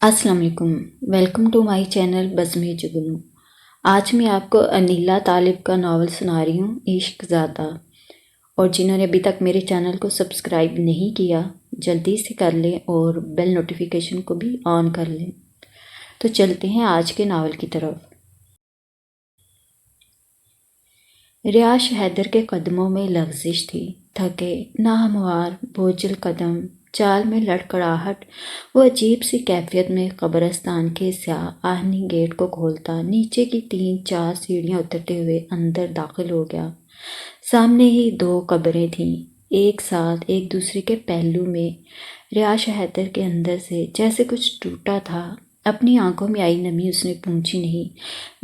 السلام علیکم، welcome to my channel بزم جگنو۔ آج میں آپ کو انیلا طالب کا ناول سنا رہی ہوں، عشق زادہ۔ اور جنہوں نے ابھی تک میرے چینل کو سبسکرائب نہیں کیا جلدی سے کر لیں اور بیل نوٹیفیکیشن کو بھی آن کر لیں۔ تو چلتے ہیں آج کے ناول کی طرف۔ ریاض حیدر کے قدموں میں لغزش تھی، تھکے، ناہموار، بوجھل قدم، چال میں لڑکڑاہٹ۔ وہ عجیب سی کیفیت میں قبرستان کے سیاہ آہنی گیٹ کو کھولتا نیچے کی 3-4 سیڑھیاں اترتے ہوئے اندر داخل ہو گیا۔ سامنے ہی 2 قبریں تھیں، ایک ساتھ ایک دوسرے کے پہلو میں۔ ریاض حیدر کے اندر سے جیسے کچھ ٹوٹا تھا۔ اپنی آنکھوں میں آئی نمی اس نے پونچھی نہیں،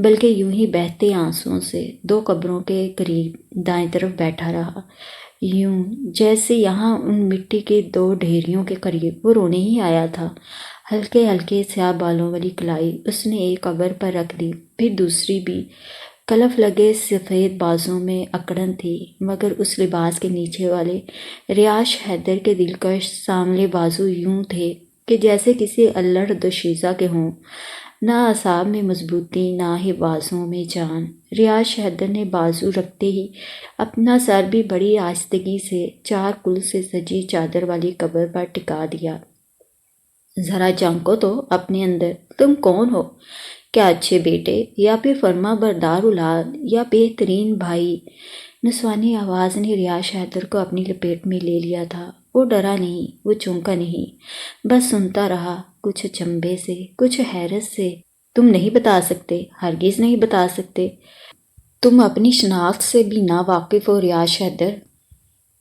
بلکہ یوں ہی بہتے آنسوؤں سے 2 قبروں کے قریب دائیں طرف بیٹھا رہا، یوں جیسے یہاں ان مٹی کے 2 ڈھیریوں کے قریب وہ رونے ہی آیا تھا۔ ہلکے ہلکے سیاہ بالوں والی کلائی اس نے ایک قبر پر رکھ دی، پھر دوسری بھی۔ کلف لگے سفید بازوں میں اکڑن تھی، مگر اس لباس کے نیچے والے ریاض حیدر کے دلکش سانولے بازو یوں تھے کہ جیسے کسی الڑ دوشیزہ کے ہوں، نہ اعصاب میں مضبوطی، نہ ہی بازوؤں میں جان۔ ریاض حیدر نے بازو رکھتے ہی اپنا سر بھی بڑی آہستگی سے 4 کل سے سجی چادر والی قبر پر ٹکا دیا۔ ذرا جھانکو تو اپنے اندر، تم کون ہو؟ کیا اچھے بیٹے، یا پھر فرما بردار اولاد، یا بہترین بھائی؟ نسوانی آواز نے ریاض حیدر کو اپنی لپیٹ میں لے لیا تھا۔ وہ ڈرا نہیں، وہ چونکا نہیں، بس سنتا رہا، کچھ اچنبھے سے، کچھ حیرت سے۔ تم نہیں بتا سکتے، ہرگز نہیں بتا سکتے۔ تم اپنی شناخت سے بھی نا واقف ہو ریاض حیدر۔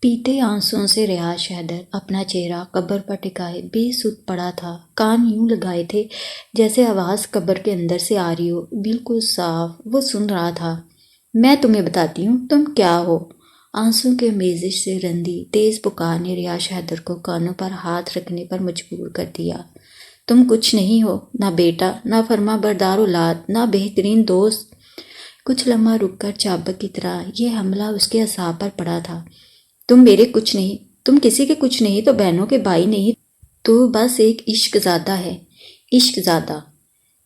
پیتے آنسوؤں سے ریاض حیدر اپنا چہرہ قبر پر ٹکائے بے سدھ پڑا تھا، کان یوں لگائے تھے جیسے آواز قبر کے اندر سے آ رہی ہو، بالکل صاف۔ وہ سن رہا تھا۔ میں تمہیں بتاتی ہوں تم کیا ہو۔ آنسوؤں کے میزش سے رندی تیز پکار نے ریاض حیدر کو کانوں پر ہاتھ رکھنے پر مجبور کر دیا۔ تم کچھ نہیں ہو، نہ بیٹا، نہ فرما بردار اولاد، نہ بہترین دوست۔ کچھ لمحہ رک کر چابک کی طرح یہ حملہ اس کے اعصاب پر پڑا تھا۔ تم میرے کچھ نہیں، تم کسی کے کچھ نہیں، تو بہنوں کے بھائی نہیں، تو بس ایک عشق زادہ ہے، عشق زادہ۔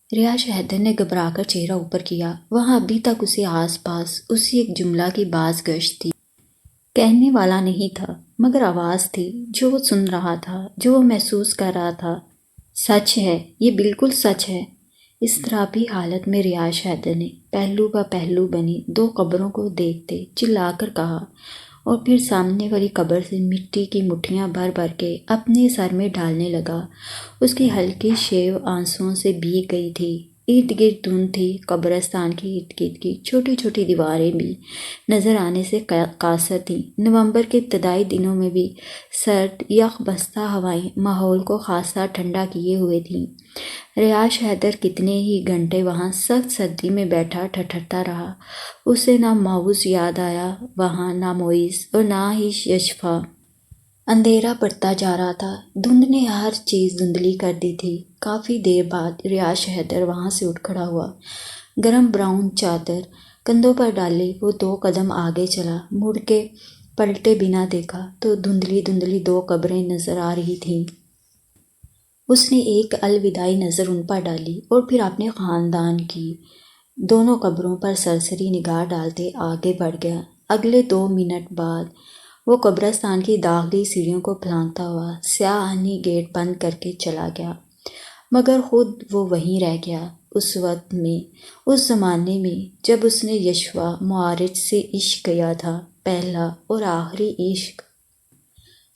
ریاض حیدر نے گھبرا کر چہرہ اوپر کیا۔ وہاں ابھی تک اسے آس پاس اسی ایک جملہ کی باز گشت تھی۔ کہنے والا نہیں تھا، مگر آواز تھی جو وہ سن رہا تھا، جو وہ محسوس کر رہا تھا۔ سچ ہے، یہ بالکل سچ ہے۔ اس طرح حالت میں ریاض حیدر نے پہلو بہ پہلو بنی 2 قبروں کو دیکھتے چلا کر کہا، اور پھر سامنے والی قبر سے مٹی کی مٹھیاں بھر بھر کے اپنے سر میں ڈالنے لگا۔ اس کی ہلکی شیو آنسوؤں سے بھیگ گئی تھی۔ ارد گرد دھند تھی، قبرستان کی ارد گرد کی چھوٹی چھوٹی دیواریں بھی نظر آنے سے قاصر تھیں۔ نومبر کے ابتدائی دنوں میں بھی سرد یخ بستہ ہوائیں ماحول کو خاصا ٹھنڈا کیے ہوئے تھیں۔ ریاض حیدر کتنے ہی گھنٹے وہاں سخت سردی میں بیٹھا ٹھٹھرتا رہا۔ اسے نہ ماؤس یاد آیا وہاں، نہ موئز، اور نہ ہی یشفا۔ اندھیرا بڑھتا جا رہا تھا، دھند نے ہر چیز دھندلی کر دی تھی۔ کافی دیر بعد ریاض حیدر وہاں سے اٹھ کھڑا ہوا، گرم براؤن چادر کندھوں پر ڈالی وہ 2 قدم آگے چلا۔ مڑ کے پلٹے بنا دیکھا تو دھندلی دھندلی 2 قبریں نظر آ رہی تھیں۔ اس نے ایک الوداعی نظر ان پر ڈالی اور پھر اپنے خاندان کی۔ دونوں قبروں پر سرسری نگاہ ڈالتے آگے بڑھ گیا۔ اگلے 2 منٹ بعد وہ قبرستان کی داخلی سیڑھیوں کو پھلانگتا ہوا سیاہ آہنی گیٹ بند کر کے چلا گیا، مگر خود وہ وہیں رہ گیا، اس وقت میں، اس زمانے میں جب اس نے یشفا معارج سے عشق کیا تھا، پہلا اور آخری عشق۔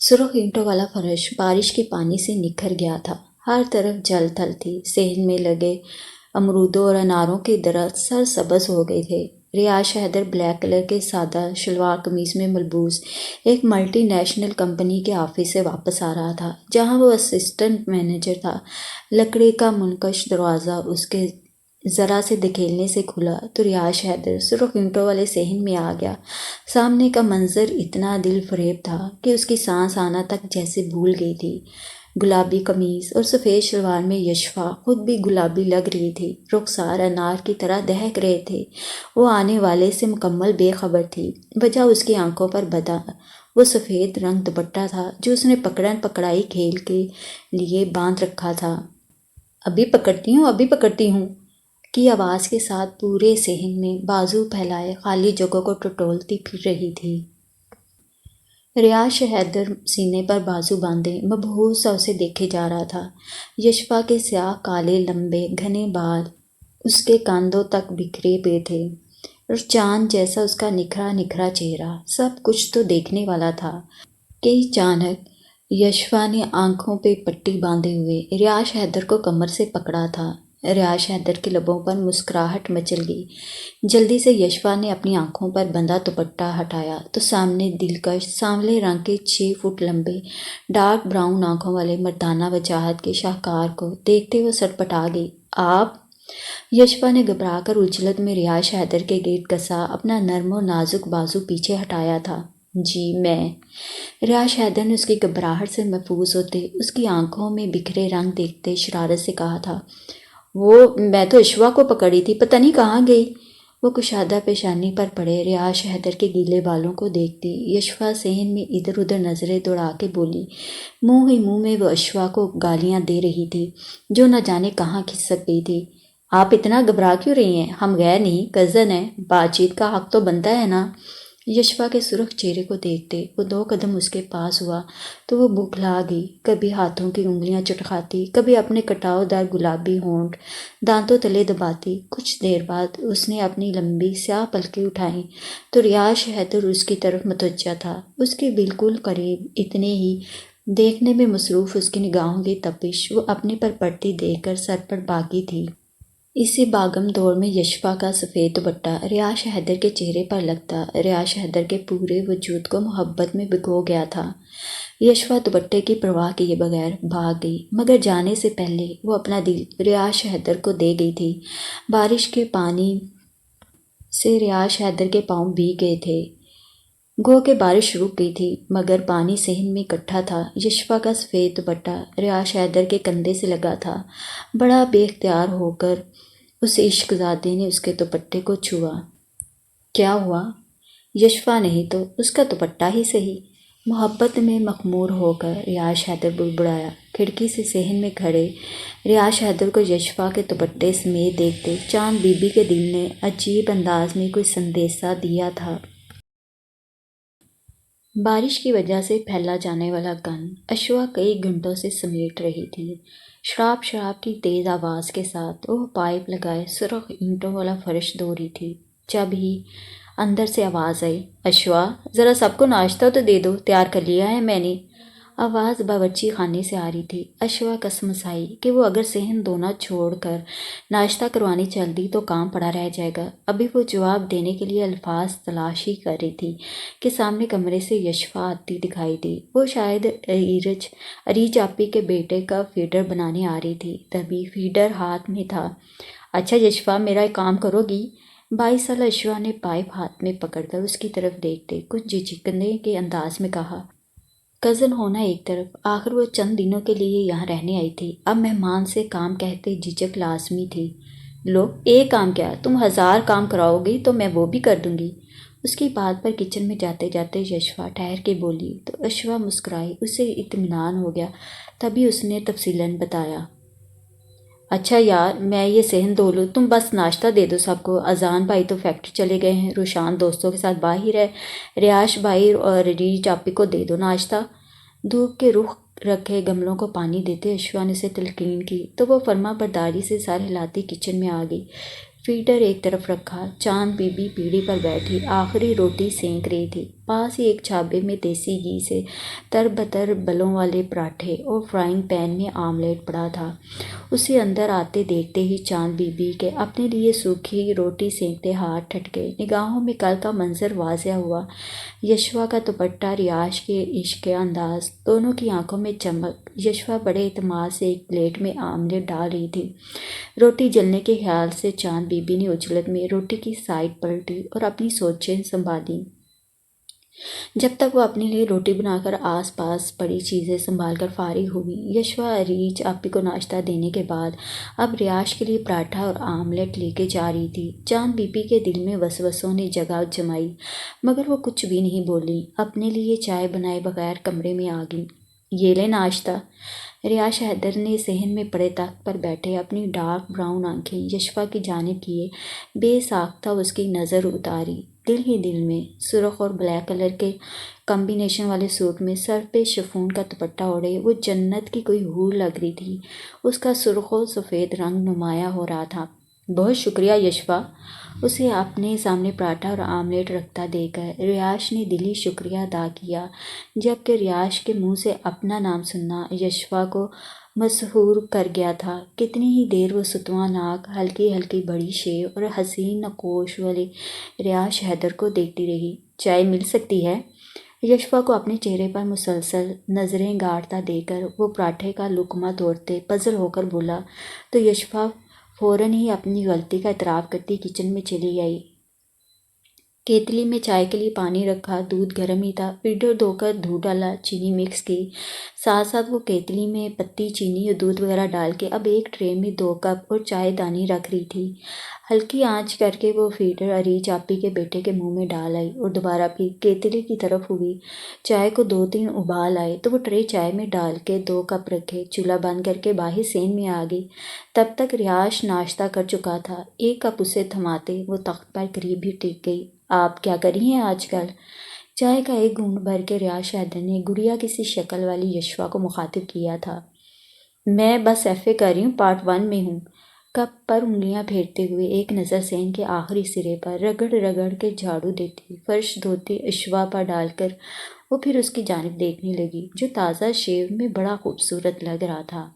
سرخ اینٹوں والا فرش بارش کے پانی سے نکھر گیا تھا، ہر طرف جل تھل تھی، صحن میں لگے امرودوں اور اناروں کے درخت سرسبز ہو گئے تھے۔ ریاض حیدر بلیک کلر کے سادہ شلوار قمیض میں ملبوس ایک ملٹی نیشنل کمپنی کے آفس سے واپس آ رہا تھا، جہاں وہ اسسٹنٹ مینیجر تھا۔ لکڑی کا منقش دروازہ اس کے ذرا سے دھکیلنے سے کھلا تو ریاض حیدر سرخ اینٹوں والے صحن میں آ گیا۔ سامنے کا منظر اتنا دل فریب تھا کہ اس کی سانس آنا تک جیسے بھول گئی تھی۔ گلابی قمیض اور سفید شلوار میں یشفا خود بھی گلابی لگ رہی تھی، رخسار انار کی طرح دہک رہے تھے۔ وہ آنے والے سے مکمل بے خبر تھی، وجہ اس کی آنکھوں پر بندھا وہ سفید رنگ دوپٹہ تھا جو اس نے پکڑن پکڑائی کھیل کے لیے باندھ رکھا تھا۔ ابھی پکڑتی ہوں، ابھی پکڑتی ہوں کی آواز کے ساتھ پورے صحن میں بازو پھیلائے خالی جگہوں کو ٹٹولتی پھر رہی تھی۔ ریاض حیدر سینے پر بازو باندھے مبہوت سا اسے دیکھے جا رہا تھا۔ یشفا کے سیاہ کالے لمبے گھنے بال اس کے کاندھوں تک بکھرے پے تھے اور چاند جیسا اس کا نکھرا نکھرا چہرہ، سب کچھ تو دیکھنے والا تھا کہ اچانک یشفا نے آنکھوں پہ پٹی باندھے ہوئے ریاض حیدر کو کمر سے پکڑا تھا۔ ریاض حیدر کے لبوں پر مسکراہٹ مچل گئی۔ جلدی سے یشفا نے اپنی آنکھوں پر بندھا دوپٹہ ہٹایا تو سامنے دلکش سانولے رنگ کے 6 فٹ لمبے ڈارک براؤن آنکھوں والے مردانہ وجاہت کے شاہکار کو دیکھتے ہوئے سٹپٹا گئی۔ آپ؟ یشفا نے گھبرا کر اجلت میں ریاض حیدر کے گرد کسا اپنا نرم و نازک بازو پیچھے ہٹایا تھا۔ جی میں۔ ریاض حیدر نے اس کی گھبراہٹ سے محفوظ ہوتے اس کی آنکھوں میں بکھرے رنگ دیکھتے شرارت سے کہا تھا، وہ میں تو اشوا کو پکڑی تھی، پتہ نہیں کہاں گئی۔ وہ کشادہ پیشانی پر پڑے ریاض حیدر کے گیلے بالوں کو دیکھتی یشفا صحن میں ادھر ادھر نظریں دوڑا کے بولی۔ منہ ہی منہ میں وہ اشوا کو گالیاں دے رہی تھی جو نہ جانے کہاں کھسک گئی تھی۔ آپ اتنا گھبرا کیوں رہی ہیں؟ ہم غیر نہیں، کزن ہیں، بات چیت کا حق تو بنتا ہے نا۔ یشفا کے سرخ چہرے کو دیکھتے وہ 2 قدم اس کے پاس ہوا تو وہ بوکھلا گئی، کبھی ہاتھوں کی انگلیاں چٹکاتی، کبھی اپنے کٹاؤ دار گلابی ہونٹ دانتوں تلے دباتی۔ کچھ دیر بعد اس نے اپنی لمبی سیاہ پلکیں اٹھائیں تو ریاض حیدر اس کی طرف متوجہ تھا، اس کے بالکل قریب، اتنے ہی دیکھنے میں مصروف اس کی نگاہوں کی تپش وہ اپنے پر پڑتی دیکھ کر سر پر باقی تھی۔ اسی باغم دوڑ میں یشفا کا سفید دوپٹہ ریاض حیدر کے چہرے پر لگتا ریاض حیدر کے پورے وجود کو محبت میں بھگو گیا تھا۔ یشفا دوپٹے کی پرواہ کیے بغیر بھاگ گئی، مگر جانے سے پہلے وہ اپنا دل ریاض حیدر کو دے گئی تھی۔ بارش کے پانی سے ریاض حیدر کے پاؤں بھیگ گئے تھے، گو کہ بارش رک گئی تھی، مگر پانی صحن میں اکٹھا تھا۔ یشفا کا سفید دوپٹہ ریاض حیدر کے کندھے سے لگا تھا۔ بڑا بے اختیار ہو کر اس عشق زادے نے اس کے دوپٹے کو چھوا۔ کیا ہوا؟ یشفا نہیں تو اس کا دوپٹہ ہی صحیح۔ محبت میں مخمور ہو کر ریاض حیدر بڑبڑایا۔ کھڑکی سے صحن میں کھڑے ریاض حیدر کو یشفا کے دوپٹے سمیت دیکھتے چاند بی بی کے دل نے عجیب انداز میں کوئی سندیسہ دیا تھا۔ بارش کی وجہ سے پھیلا جانے والا گند اشوا کئی گھنٹوں سے سمیٹ رہی تھی۔ شراب شراب کی تیز آواز کے ساتھ وہ پائپ لگائے سرخ اینٹوں والا فرش دھو رہی تھی، جب ہی اندر سے آواز آئی، اشوا ذرا سب کو ناشتہ تو دے دو، تیار کر لیا ہے میں نے۔ آواز باورچی خانے سے آ رہی تھی۔ اشوا کسمسائی کہ وہ اگر صحن دھونا چھوڑ کر ناشتہ کروانے چل دی تو کام پڑا رہ جائے گا۔ ابھی وہ جواب دینے کے لیے الفاظ تلاش ہی کر رہی تھی کہ سامنے کمرے سے یشفا آتی دکھائی دی۔ وہ شاید اریج آپی کے بیٹے کا فیڈر بنانے آ رہی تھی، تبھی فیڈر ہاتھ میں تھا۔ اچھا یشفا میرا ایک کام کرو گی؟ 22 سالہ اشوا نے پائپ ہاتھ میں پکڑ کر اس کی طرف دیکھتے کچھ جھجکنے کے انداز میں کہا۔ کزن ہونا ایک طرف، آخر وہ چند دنوں کے لیے یہاں رہنے آئی تھی، اب مہمان سے کام کہتے جھجک لازمی تھی۔ لو ایک کام کیا، تم 1000 کام کراؤ گی تو میں وہ بھی کر دوں گی۔ اس کی بات پر کچن میں جاتے جاتے یشفا ٹھہر کے بولی تو اشوا مسکرائی، اسے اطمینان ہو گیا، تبھی اس نے تفصیلاً بتایا۔ اچھا یار میں یہ صحن دھو لوں، تم بس ناشتہ دے دو سب کو۔ اذان بھائی تو فیکٹری چلے گئے ہیں، روشان دوستوں کے ساتھ باہر ہے، ریاش بھائی اور ریج آپی کو دے دو ناشتہ۔ دھوپ کے رخ رکھے گملوں کو پانی دیتے اشوا نے اسے تلقین کی تو وہ فرما برداری سے سر ہلاتی کچن میں آ گئی۔ فیڈر ایک طرف رکھا، چاند بی بی پیڑھی پر بیٹھی آخری روٹی سینک رہی تھی۔ پاس ہی ایک چھابے میں دیسی گھی سے تر بتر بلوں والے پراٹھے اور فرائنگ پین میں آملیٹ پڑا تھا۔ اسے اندر آتے دیکھتے ہی چاند بی بی کے اپنے لیے سوکھی روٹی سینکتے ہاتھ ٹھٹکے، نگاہوں میں کل کا منظر واضح ہوا۔ یشوا کا دوپٹہ، ریاض کے عشق کے انداز، دونوں کی آنکھوں میں چمک۔ یشوا بڑے اعتماد سے ایک پلیٹ میں آملیٹ ڈال رہی تھی۔ روٹی جلنے کے خیال سے چاند بی بی نے اجلت میں روٹی کی سائڈ پلٹی اور اپنی سوچیں سنبھالیں۔ جب تک وہ اپنے لیے روٹی بنا کر آس پاس پڑی چیزیں سنبھال کر فارغ ہوئی، یشوا ریج آپی کو ناشتہ دینے کے بعد اب ریاض کے لیے پراٹھا اور آملیٹ لے کے جا رہی تھی۔ چاند بی بی کے دل میں وسوسوں نے جگہ جمائی، مگر وہ کچھ بھی نہیں بولی، اپنے لیے چائے بنائے بغیر کمرے میں آ گئی۔ یہ لے ناشتہ۔ ریاض حیدر نے صحن میں پڑے تخت پر بیٹھے اپنی ڈارک براؤن آنکھیں یشفا کی جانب کیے بے ساختہ اس کی نظر اتاری۔ دل ہی دل میں سرخ اور بلیک کلر کے کمبینیشن والے سوٹ میں سر پہ شفون کا دوپٹہ اوڑھے وہ جنت کی کوئی حور لگ رہی تھی۔ اس کا سرخ و سفید رنگ نمایاں ہو رہا تھا۔ بہت شکریہ یشفا۔ اسے اپنے سامنے پراٹھا اور آملیٹ رکھتا دیکھ کر ریاض نے دلی شکریہ ادا کیا، جبکہ ریاض کے منہ سے اپنا نام سننا یشفا کو مسحور کر گیا تھا۔ کتنی ہی دیر وہ ستواں ناک، ہلکی ہلکی بڑی شیو اور حسین نقوش والے ریاض حیدر کو دیکھتی رہی۔ چائے مل سکتی ہے؟ یشفا کو اپنے چہرے پر مسلسل نظریں گاڑتا دیکھ کر وہ پراٹھے کا لقمہ توڑتے پزل ہو کر بولا تو یشفا فوراً ہی اپنی غلطی کا اعتراف کرتی کچن میں چلی آئی۔ کیتلی میں چائے کے لیے پانی رکھا، دودھ گرم ہی تھا، فلٹر دھو کر دودھ ڈالا، چینی مکس کی، ساتھ ساتھ وہ کیتلی میں پتی، چینی اور دودھ وغیرہ ڈال کے اب ایک ٹرے میں 2 کپ اور چائے دانی رکھ رہی تھی۔ ہلکی آنچ کر کے وہ فلٹر اریج آپی کے بیٹے کے منہ میں ڈال آئی اور دوبارہ پھر کیتلی کی طرف ہوئی۔ چائے کو 2-3 ابال آئے تو وہ ٹرے چائے میں ڈال کے 2 کپ رکھے، چولہا بند کر کے باہر سین میں آ گئی۔ تب تک ریاض ناشتہ کر چکا تھا۔ 1 کپ اسے تھماتے وہ تخت پر قریب ہی ٹک گئی۔ آپ کیا کر رہی ہیں آج کل؟ چائے کا ایک گھونٹ بھر کے ریاض حیدر نے گڑیا کسی شکل والی یشفا کو مخاطب کیا تھا۔ میں بس FA کر رہی ہوں، پارٹ 1 میں ہوں۔ کپ پر انگلیاں پھیرتے ہوئے ایک نظر سین کے آخری سرے پر رگڑ رگڑ کے جھاڑو دیتی، فرش دھوتی اشوا پر ڈال کر وہ پھر اس کی جانب دیکھنے لگی، جو تازہ شیو میں بڑا خوبصورت لگ رہا تھا۔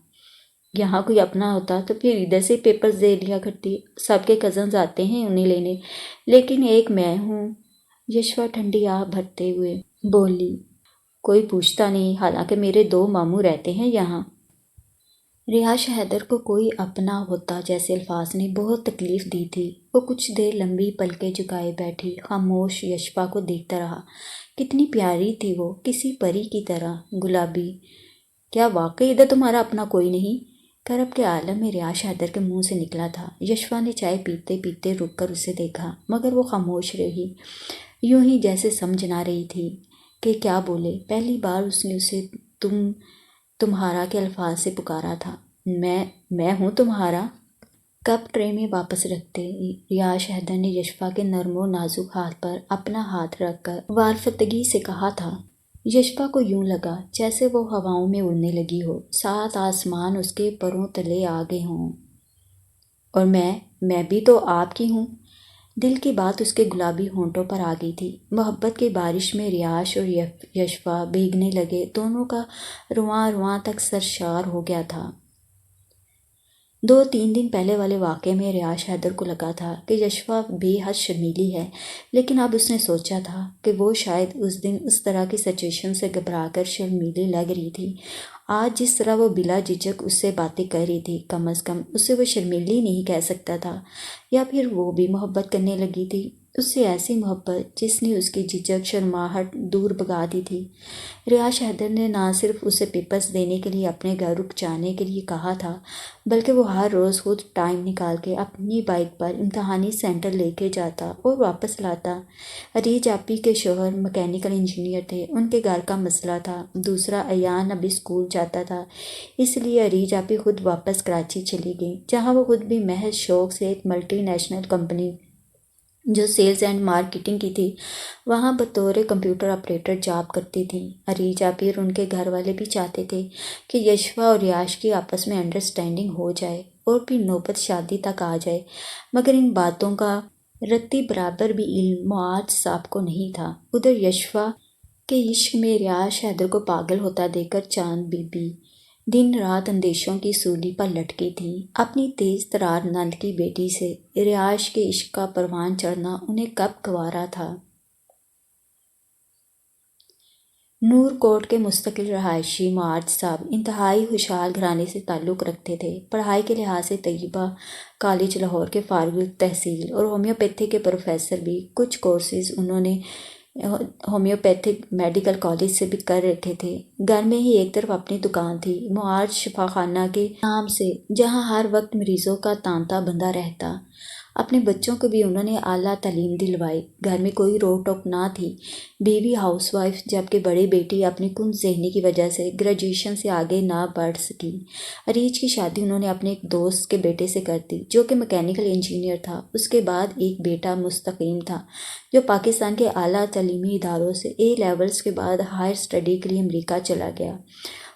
یہاں کوئی اپنا ہوتا تو پھر ادھر سے پیپرز دے لیا کرتی، سب کے کزنز آتے ہیں انہیں لینے، لیکن ایک میں ہوں۔ یشوا ٹھنڈی آہ بھرتے ہوئے بولی، کوئی پوچھتا نہیں، حالانکہ میرے 2 ماموں رہتے ہیں یہاں۔ ریاض حیدر کو کوئی اپنا ہوتا جیسے الفاظ نے بہت تکلیف دی تھی۔ وہ کچھ دیر لمبی پلکیں جھکائے بیٹھی خاموش یشفا کو دیکھتا رہا۔ کتنی پیاری تھی وہ، کسی پری کی طرح، گلابی۔ کیا واقعی ادھر تمہارا اپنا کوئی نہیں؟ کرب کے عالم میں ریاض حیدر کے منہ سے نکلا تھا۔ یشفا نے چائے پیتے پیتے رک کر اسے دیکھا، مگر وہ خاموش رہی، یوں ہی جیسے سمجھ نہ رہی تھی کہ کیا بولے۔ پہلی بار اس نے اسے تمہارا کے الفاظ سے پکارا تھا۔ میں ہوں تمہارا؟ کپ ٹرے میں واپس رکھتے ریاض حیدر نے یشفا کے نرم و نازک ہاتھ پر اپنا ہاتھ رکھ کر وارفتگی سے کہا تھا۔ یشفا کو یوں لگا جیسے وہ ہواؤں میں اڑنے لگی ہو، 7 آسمان اس کے پروں تلے آ گئے ہوں۔ اور میں بھی تو آپ کی ہوں۔ دل کی بات اس کے گلابی ہونٹوں پر آ گئی تھی۔ محبت کی بارش میں ریاض اور یشفا بھیگنے لگے، دونوں کا رواں رواں تک سرشار ہو گیا تھا۔ 2-3 دن پہلے والے واقعے میں ریاض حیدر کو لگا تھا کہ یشفا بے حد شرمیلی ہے، لیکن اب اس نے سوچا تھا کہ وہ شاید اس دن اس طرح کی سچویشن سے گھبرا کر شرمیلی لگ رہی تھی۔ آج جس طرح وہ بلا جھجک اس سے باتیں کر رہی تھی، کم از کم اسے وہ شرمیلی نہیں کہہ سکتا تھا، یا پھر وہ بھی محبت کرنے لگی تھی اس سے، ایسی محبت جس نے اس کی جھجک شرماہٹ دور بھگا دی تھی۔ ریاض حیدر نے نہ صرف اسے پیپرز دینے کے لیے اپنے گھر رک جانے کے لیے کہا تھا، بلکہ وہ ہر روز خود ٹائم نکال کے اپنی بائک پر امتحانی سینٹر لے کے جاتا اور واپس لاتا۔ اریج آپی کے شوہر میکینیکل انجینئر تھے، ان کے گھر کا مسئلہ تھا، دوسرا ایان ابھی اسکول جاتا تھا، اس لیے اریج آپی خود واپس کراچی چلی گئی، جہاں وہ خود بھی محض شوق سے ایک ملٹی نیشنل کمپنی جو سیلز اینڈ مارکیٹنگ کی تھی وہاں بطور کمپیوٹر آپریٹر جاب کرتی تھیں۔ اریج آپی اور ان کے گھر والے بھی چاہتے تھے کہ یشفا اور ریاض کی آپس میں انڈرسٹینڈنگ ہو جائے اور پھر نوبت شادی تک آ جائے، مگر ان باتوں کا رتی برابر بھی علم معاذ صاحب کو نہیں تھا۔ ادھر یشفا کے عشق میں ریاض حیدر کو پاگل ہوتا دیکھ کر چاند بی بی دن رات اندیشوں کی سولی پر لٹکی تھی۔ اپنی تیز ترار نند کی بیٹی سے ریاض کے عشق کا پروان چڑھنا انہیں کب گوارا تھا۔ نور کوٹ کے مستقل رہائشی معاذ صاحب انتہائی خوشحال گھرانے سے تعلق رکھتے تھے۔ پڑھائی کے لحاظ سے طیبہ کالج لاہور کے فارغ التحصیل اور ہومیوپیتھی کے پروفیسر بھی، کچھ کورسز انہوں نے ہومیوپیتھک میڈیکل کالج سے بھی کر رکھے تھے۔ گھر میں ہی ایک طرف اپنی دکان تھی، معاذ شفا خانہ کے نام سے، جہاں ہر وقت مریضوں کا تانتا بندھا رہتا۔ اپنے بچوں کو بھی انہوں نے اعلیٰ تعلیم دلوائی، گھر میں کوئی روک ٹوک نہ تھی، بیوی ہاؤس وائف، جبکہ بڑی بیٹی اپنی کند ذہنی کی وجہ سے گریجویشن سے آگے نہ بڑھ سکی۔ عریج کی شادی انہوں نے اپنے ایک دوست کے بیٹے سے کر دی جو کہ میکینیکل انجینئر تھا۔ اس کے بعد ایک بیٹا مستقیم تھا جو پاکستان کے اعلیٰ تعلیمی اداروں سے اے لیولز کے بعد ہائر اسٹڈی کے لیے امریکہ چلا گیا۔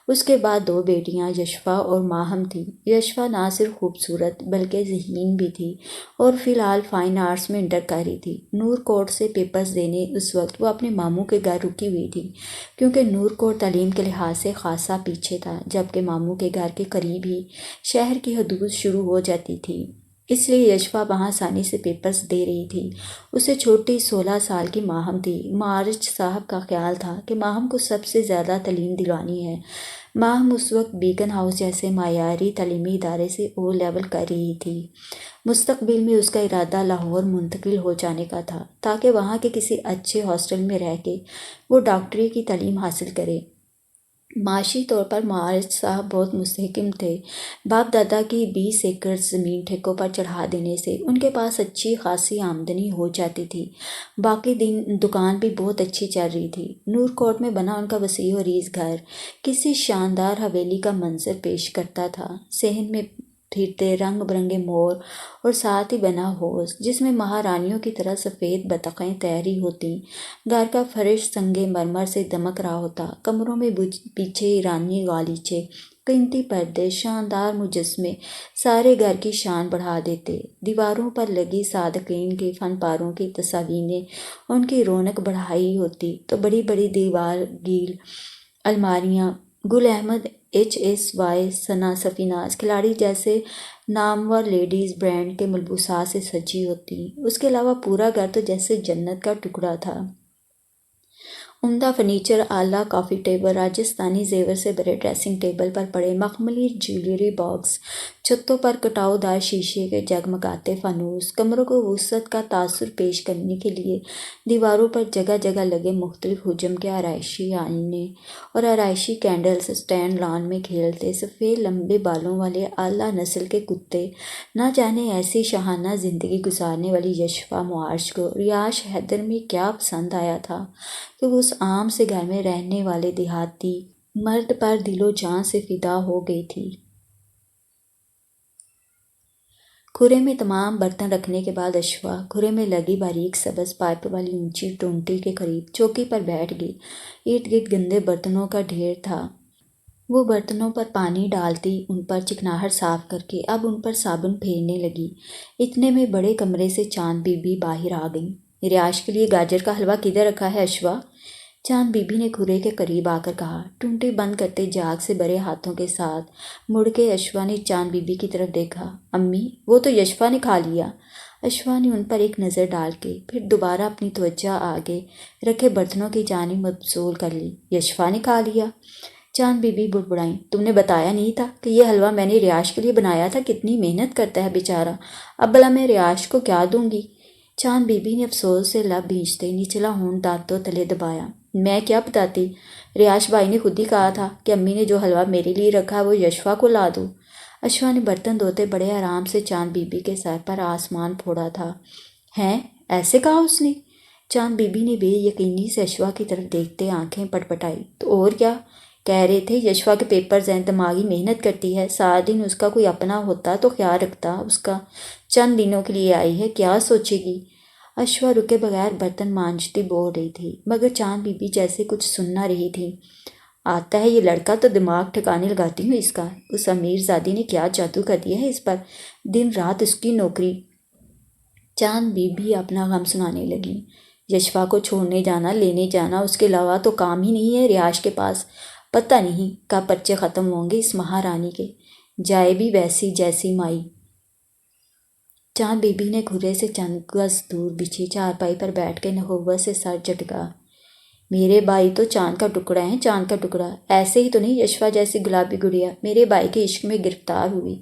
اس کے بعد دو بیٹیاں یشفا اور ماہم تھیں۔ یشفا نہ صرف خوبصورت بلکہ ذہین بھی تھی اور فی الحال فائن آرٹس میں انٹر کر رہی تھی۔ نور کوٹ سے پیپرز دینے اس وقت وہ اپنے ماموں کے گھر رکی ہوئی تھی، کیونکہ نور کوٹ تعلیم کے لحاظ سے خاصا پیچھے تھا، جبکہ ماموں کے گھر کے قریب ہی شہر کی حدود شروع ہو جاتی تھی۔ اس لیے یشفا وہاں آسانی سے پیپرز دے رہی تھی۔ اسے چھوٹی 16 سال کی ماہم تھی۔ معارج صاحب کا خیال تھا کہ ماہم کو سب سے زیادہ تعلیم دلوانی ہے۔ ماہم اس وقت بیکن ہاؤس جیسے معیاری تعلیمی ادارے سے او لیول کر رہی تھی۔ مستقبل میں اس کا ارادہ لاہور منتقل ہو جانے کا تھا تاکہ وہاں کے کسی اچھے ہاسٹل میں رہ کے وہ ڈاکٹری کی تعلیم حاصل کرے۔ معاشی طور پر معارج صاحب بہت مستحکم تھے۔ باپ دادا کی 20 ایکڑ زمین ٹھیکوں پر چڑھا دینے سے ان کے پاس اچھی خاصی آمدنی ہو جاتی تھی۔ باقی دکان بھی بہت اچھی چل رہی تھی۔ نور کوٹ میں بنا ان کا وسیع و عریض گھر کسی شاندار حویلی کا منظر پیش کرتا تھا۔ صحن میں پھرتے رنگ برنگے مور اور ساتھ ہی بنا حوض جس میں مہارانیوں کی طرح سفید بطخیں تیرتی ہوتیں۔ گھر کا فرش سنگ مرمر سے دمک رہا ہوتا۔ کمروں میں پیچھے ایرانی غالیچے، قیمتی پردے، شاندار مجسمے سارے گھر کی شان بڑھا دیتے۔ دیواروں پر لگی صادقین کے فن پاروں کی تصاویر نے ان کی رونق بڑھائی ہوتی تو بڑی بڑی دیوار گیل الماریاں گل احمد، ایچ ایس وائی، ثنا سفیناز، کھلاڑی جیسے نامور لیڈیز برانڈ کے ملبوسات سے سجی ہوتی۔ اس کے علاوہ پورا گھر تو جیسے جنت کا ٹکڑا تھا۔ عمدہ فرنیچر، اعلیٰ کافی ٹیبل، راجستھانی زیور سے بھرے ڈریسنگ ٹیبل پر پڑے مخملی جیولری باکس، چھتوں پر کٹاؤ دار شیشے کے جگمگاتے فانوس، کمروں کو وسعت کا تاثر پیش کرنے کے لیے دیواروں پر جگہ جگہ لگے مختلف حجم کے آرائشی آئینے اور آرائشی کینڈلز، اسٹینڈ لان میں کھیلتے سفید لمبے بالوں والے اعلیٰ نسل کے کتے۔ نہ جانے ایسی شاہانہ زندگی گزارنے والی یشفا معارج کو ریاش حیدر میں کیا پسند آیا تھا کہ وہ اس عام سے گھر میں رہنے والے دیہاتی مرد پر دل و جان سے فدا ہو گئی تھی۔ کھرے میں تمام برتن رکھنے کے بعد اشفا کھرے میں لگی باریک سبز پائپ والی اونچی ٹونٹی کے قریب چوکی پر بیٹھ گئی۔ ارد گرد گندے برتنوں کا ڈھیر تھا۔ وہ برتنوں پر پانی ڈالتی، ان پر چکناہٹ صاف کر کے اب ان پر صابن پھیرنے لگی۔ اتنے میں بڑے کمرے سے چاند بی بی باہر آ گئیں۔ ریاش کے لیے گاجر کا حلوہ کدھر رکھا ہے اشفا؟ چاند بی بی نے کھرے کے قریب آ کر کہا۔ ٹونٹی بند کرتے جاگ سے بھرے ہاتھوں کے ساتھ مڑ کے اشفا نے چاند بی بی کی طرف دیکھا۔ امی، وہ تو یشفا نے کھا لیا۔ اشفا نے ان پر ایک نظر ڈال کے پھر دوبارہ اپنی توجہ آگے رکھے برتنوں کی جانب مبذول کر لی۔ یشفا نے کھا لیا؟ چاند بی بی بڑبڑائیں۔ تم نے بتایا نہیں تھا کہ یہ حلوہ میں نے ریاش کے لیے بنایا تھا؟ کتنی محنت کرتا ہے بیچارہ، اب بھلا میں ریاش کو کیا دوں گی؟ چاند بی بی نے افسوس سے لب بھینچتے نچلا ہونٹ دانتوں تلے دبایا۔ میں کیا بتاتی، ریاش بھائی نے خود ہی کہا تھا کہ امی نے جو حلوہ میرے لیے رکھا وہ یشفا کو لا دو۔ اشفا نے برتن دھوتے بڑے آرام سے چاند بی بی کے سر پر آسمان پھوڑا تھا۔ ہیں، ایسے کہا اس نے؟ چاند بی بی نے بے یقینی سے اشفا کی طرف دیکھتے آنکھیں پٹپٹائی۔ تو اور کیا کہہ رہے تھے؟ یشفا کے پیپرز ہیں، دماغی محنت کرتی ہے، سارا دن اس کا کوئی اپنا ہوتا تو خیال رکھتا اس کا، چند دنوں کے لیے آئی ہے، کیا سوچے گی؟ اشفا رکے بغیر برتن مانجتی بول رہی تھی، مگر چاند بی بی جیسے کچھ سن نہ رہی تھی۔ آتا ہے یہ لڑکا تو دماغ ٹھکانے لگاتی ہوں اس کا، اس امیر زادی نے کیا جادو کر دیا ہے اس پر، دن رات اس کی نوکری۔ چاند بی بی اپنا غم سنانے لگی۔ یشفا کو چھوڑنے جانا، لینے جانا، اس کے علاوہ تو کام ہی نہیں ہے ریاش کے پاس۔ پتہ نہیں کب پرچے ختم ہوں گے اس مہارانی کے، جائے بھی ویسی جیسی مائی۔ چاند بی بی نے کھرے سے چند گز دور بچھی چارپائی پر بیٹھ کے نخوت سے سر جھٹکا۔ میرے بھائی تو چاند کا ٹکڑا ہیں، چاند کا ٹکڑا، ایسے ہی تو نہیں یشفا جیسی گلابی گڑیا میرے بھائی کے عشق میں گرفتار ہوئی۔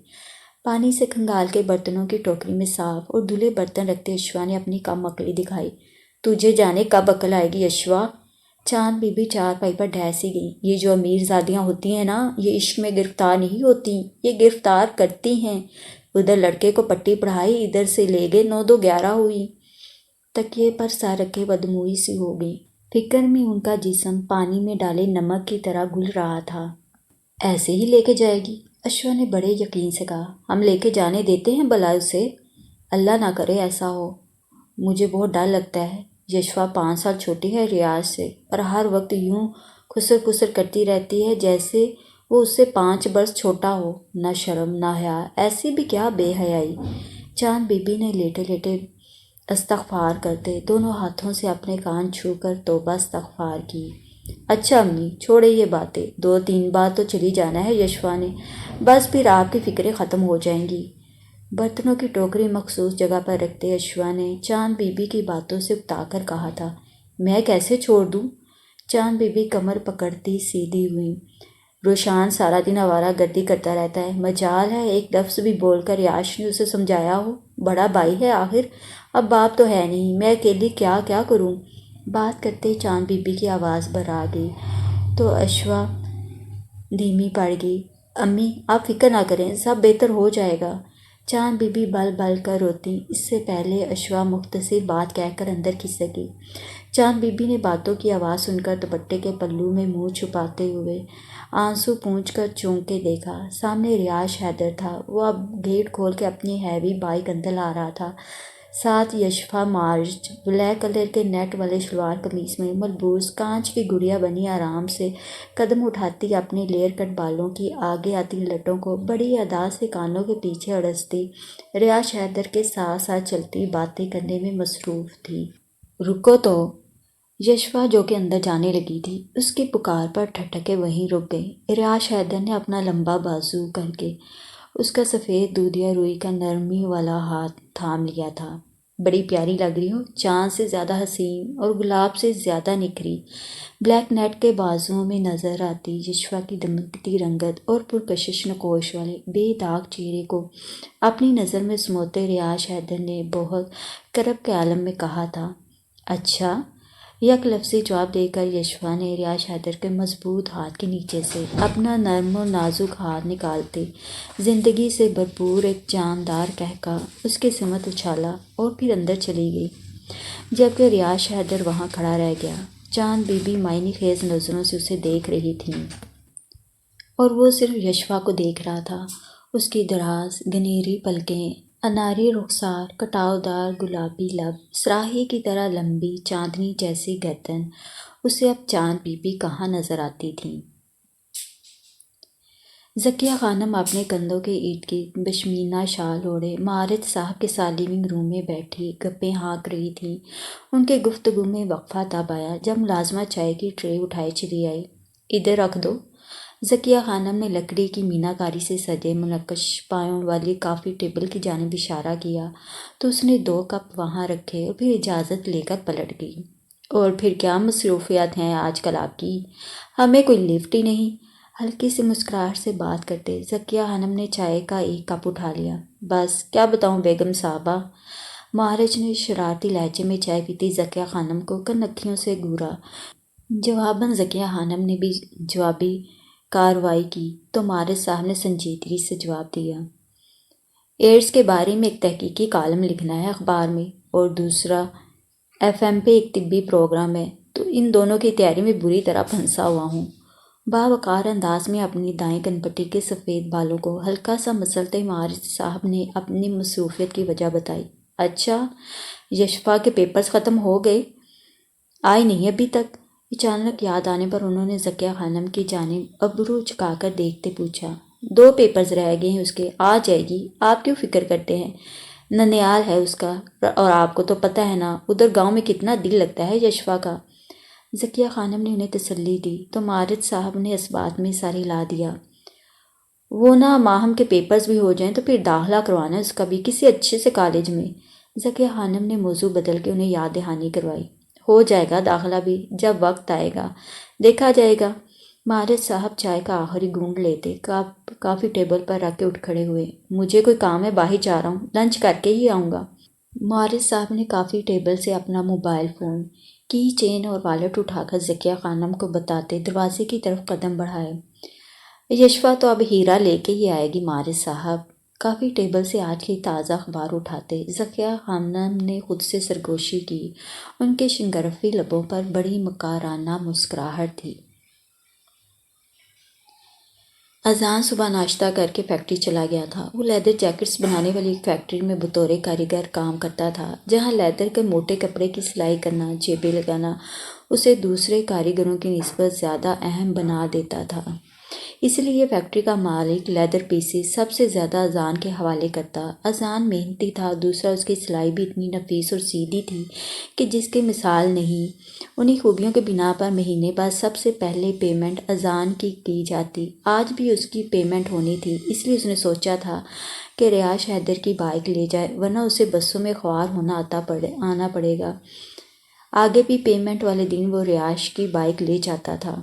پانی سے کھنگال کے برتنوں کی ٹوکری میں صاف اور دھلے برتن رکھتے اشفا نے اپنی کم عقلی دکھائی۔ تجھے جانے کب عقل آئے گی اشفا؟ چاند بی بی چارپائی پر ڈھیسی گئی۔ یہ جو امیر زادیاں ہوتی ہیں نا، یہ عشق میں گرفتار نہیں ہوتی، یہ گرفتار کرتی ہیں۔ ادھر لڑکے کو پٹی پڑھائی، ادھر سے لے گئے 9 2 11 ہوئی۔ تکیے پر سر رکھے بدموئی سی ہو گئی۔ فکر میں ان کا جسم پانی میں ڈالے نمک کی طرح گل رہا تھا۔ ایسے ہی لے کے جائے گی؟ اشوا نے بڑے یقین سے کہا۔ ہم لے کے جانے دیتے ہیں بھلا اسے؟ اللہ نہ کرے ایسا ہو، مجھے بہت ڈر لگتا ہے۔ یشوا 5 سال چھوٹی ہے ریاض سے، اور ہر وقت یوں خسر خسر کرتی رہتی ہے جیسے وہ اس سے 5 برس چھوٹا ہو۔ نہ شرم نہ حیا، ایسی بھی کیا بے حیائی۔ چاند بی بی نے لیٹے لیٹے استغفار کرتے دونوں ہاتھوں سے اپنے کان چھو کر توبہ استغفار کی۔ اچھا امی چھوڑے یہ باتیں، 2 3 بار تو چلی جانا ہے یشوا نے، بس پھر آپ کی فکریں ختم ہو جائیں گی۔ برتنوں کی ٹوکری مخصوص جگہ پر رکھتے اشوا نے چاند بی بی کی باتوں سے اکتا کر کہا تھا، میں کیسے چھوڑ دوں؟ چاند بی بی کمر پکڑتی سیدھی ہوئی۔ روشان سارا دن آوارہ گردی کرتا رہتا ہے، مجال ہے ایک لفظ بھی بول کر یاش نے اسے سمجھایا ہو؟ بڑا بھائی ہے آخر، اب باپ تو ہے نہیں، میں اکیلی کیا کیا کروں؟ بات کرتے چاند بی بی کی آواز بھر آ گئی تو اشوا دھیمی پڑ گئی۔ امی آپ فکر نہ کریں، سب بہتر ہو جائے گا۔ چاند بی بی بل بل کر روتی، اس سے پہلے اشوا مختصر بات کہہ کر اندر کھس سکی۔ چاند بی بی نے باتوں کی آواز سن کر دوپٹے کے پلو میں منہ چھپاتے ہوئے آنسو پونچھ کر چونک کے دیکھا۔ سامنے ریاض حیدر تھا، وہ اب گیٹ کھول کے اپنی ہیوی بائک اندر لا رہا تھا۔ ساتھ یشفا مارج بلیک کلر کے نیٹ والے شلوار قمیص میں ملبوس کانچ کی گڑیا بنی آرام سے قدم اٹھاتی اپنے لیئر کٹ بالوں کی آگے آتی لٹوں کو بڑی ادا سے کانوں کے پیچھے اڑستی ریاض حیدر کے ساتھ ساتھ چلتی باتیں کرنے میں مصروف تھی۔ رکو تو! یشفا جو کہ اندر جانے لگی تھی، اس کی پکار پر ٹھٹکے وہیں رک گئی۔ ریاض حیدر نے اپنا لمبا بازو کر کے اس کا سفید دودھیا روئی کا نرمی والا ہاتھ تھام لیا تھا۔ بڑی پیاری لگ رہی ہو، چاند سے زیادہ حسین اور گلاب سے زیادہ نکھری۔ بلیک نیٹ کے بازوؤں میں نظر آتی یشفا کی دمکتی رنگت اور پرکشش نقوش والے بے داغ چہرے کو اپنی نظر میں سموتے ریاض حیدر نے بہت کرب کے عالم میں کہا تھا، اچھا؟ یک لفظی جواب دے کر یشفا نے ریاض حیدر کے مضبوط ہاتھ کے نیچے سے اپنا نرم اور نازک ہاتھ نکالتے زندگی سے بھرپور ایک جاندار قہقہ اس کے سمت اچھالا اور پھر اندر چلی گئی، جبکہ ریاض حیدر وہاں کھڑا رہ گیا۔ چاند بی بی معنی خیز نظروں سے اسے دیکھ رہی تھیں اور وہ صرف یشفا کو دیکھ رہا تھا۔ اس کی دراز گنیری پلکیں، اناری رخسار، کٹاؤ دار گلابی لب، صراحی کی طرح لمبی چاندنی جیسی گردن، اسے اب چاند بی بی کہاں نظر آتی تھیں۔ ذکیہ خانم اپنے کندھوں کے ارد گرد پشمینہ شال اوڑھے معارض صاحب کے ساتھ لیونگ روم میں بیٹھی گپیں ہانک رہی تھیں۔ ان کے گفتگو میں وقفہ تب آیا جب ملازمہ چائے کی ٹرے اٹھائے چلی آئی۔ ادھر رکھ دو۔ ذکیہ خانم نے لکڑی کی مینہ کاری سے سجے منقش پایوں والی کافی ٹیبل کی جانب اشارہ کیا تو اس نے 2 کپ وہاں رکھے اور پھر اجازت لے کر پلٹ گئی۔ اور پھر کیا مصروفیات ہیں آج کل آپ کی؟ ہمیں کوئی لفٹ ہی نہیں۔ ہلکی سی مسکراہٹ سے بات کرتے ذکیہ خانم نے چائے کا 1 کپ اٹھا لیا۔ بس کیا بتاؤں بیگم صاحبہ؟ مہارج نے شرارتی لہجے میں چائے پیتی ذکیہ خانم کو کنکھیوں سے گھورا۔ جواباً ذکیہ خانم نے بھی جوابی کارروائی کی تو مہارج صاحب نے سنجیدگی سے جواب دیا، ایڈز کے بارے میں ایک تحقیقی کالم لکھنا ہے اخبار میں، اور دوسرا FM پہ ایک طبی پروگرام ہے، تو ان دونوں کی تیاری میں بری طرح پھنسا ہوا ہوں۔ باوقار انداز میں اپنی دائیں کنپٹی کے سفید بالوں کو ہلکا سا مسلتے مہارج صاحب نے اپنی مصروفیت کی وجہ بتائی۔ اچھا، یشفا کے پیپرز ختم ہو گئے؟ آئی نہیں ابھی تک؟ اچانک یاد آنے پر انہوں نے ذکیہ خانم کی جانب ابرو جھکا کر دیکھتے پوچھا، 2 پیپرز رہ گئے ہیں اس کے، آ جائے گی، آپ کیوں فکر کرتے ہیں؟ ننیال ہے اس کا، اور آپ کو تو پتہ ہے نا ادھر گاؤں میں کتنا دل لگتا ہے یشفا کا۔ ذکیہ خانم نے انہیں تسلی دی تو مارج صاحب نے اس بات میں سر ہلا دیا، وہ نہ ماہم کے پیپرز بھی ہو جائیں تو پھر داخلہ کروانا ہے اس کا بھی کسی اچھے سے کالج میں۔ ذکیہ خانم نے موضوع بدل کے انہیں یاد دہانی کروائی، ہو جائے گا داخلہ بھی، جب وقت آئے گا دیکھا جائے گا۔ مارج صاحب چائے کا آخری گھونٹ لیتے کافی ٹیبل پر رکھ کے اٹھ کھڑے ہوئے، مجھے کوئی کام ہے، باہر جا رہا ہوں، لنچ کر کے ہی آؤں گا۔ مارج صاحب نے کافی ٹیبل سے اپنا موبائل فون، کی چین اور والٹ اٹھا کر ذکیہ خانم کو بتاتے دروازے کی طرف قدم بڑھائے۔ یشفا تو اب ہیرا لے کے ہی آئے گی مارج صاحب، کافی ٹیبل سے آج کی تازہ اخبار اٹھاتے ذکیہ خانم نے خود سے سرگوشی کی۔ ان کے شنگرفی لبوں پر بڑی مکارانہ مسکراہٹ تھی۔ اذان صبح ناشتہ کر کے فیکٹری چلا گیا تھا۔ وہ لیدر جیکٹس بنانے والی ایک فیکٹری میں بطور کاریگر کام کرتا تھا، جہاں لیدر کے موٹے کپڑے کی سلائی کرنا، جیبیں لگانا اسے دوسرے کاریگروں کی نسبت زیادہ اہم بنا دیتا تھا۔ اس لیے یہ فیکٹری کا مالک لیدر پیسز سب سے زیادہ اذان کے حوالے کرتا۔ اذان محنتی تھا، دوسرا اس کی سلائی بھی اتنی نفیس اور سیدھی تھی کہ جس کی مثال نہیں۔ انہی خوبیوں کے بنا پر مہینے بعد سب سے پہلے پیمنٹ اذان کی جاتی۔ آج بھی اس کی پیمنٹ ہونی تھی، اس لیے اس نے سوچا تھا کہ ریاض حیدر کی بائیک لے جائے، ورنہ اسے بسوں میں خوار ہونا آنا پڑے گا۔ آگے بھی پیمنٹ والے دن وہ ریاض کی بائیک لے جاتا تھا۔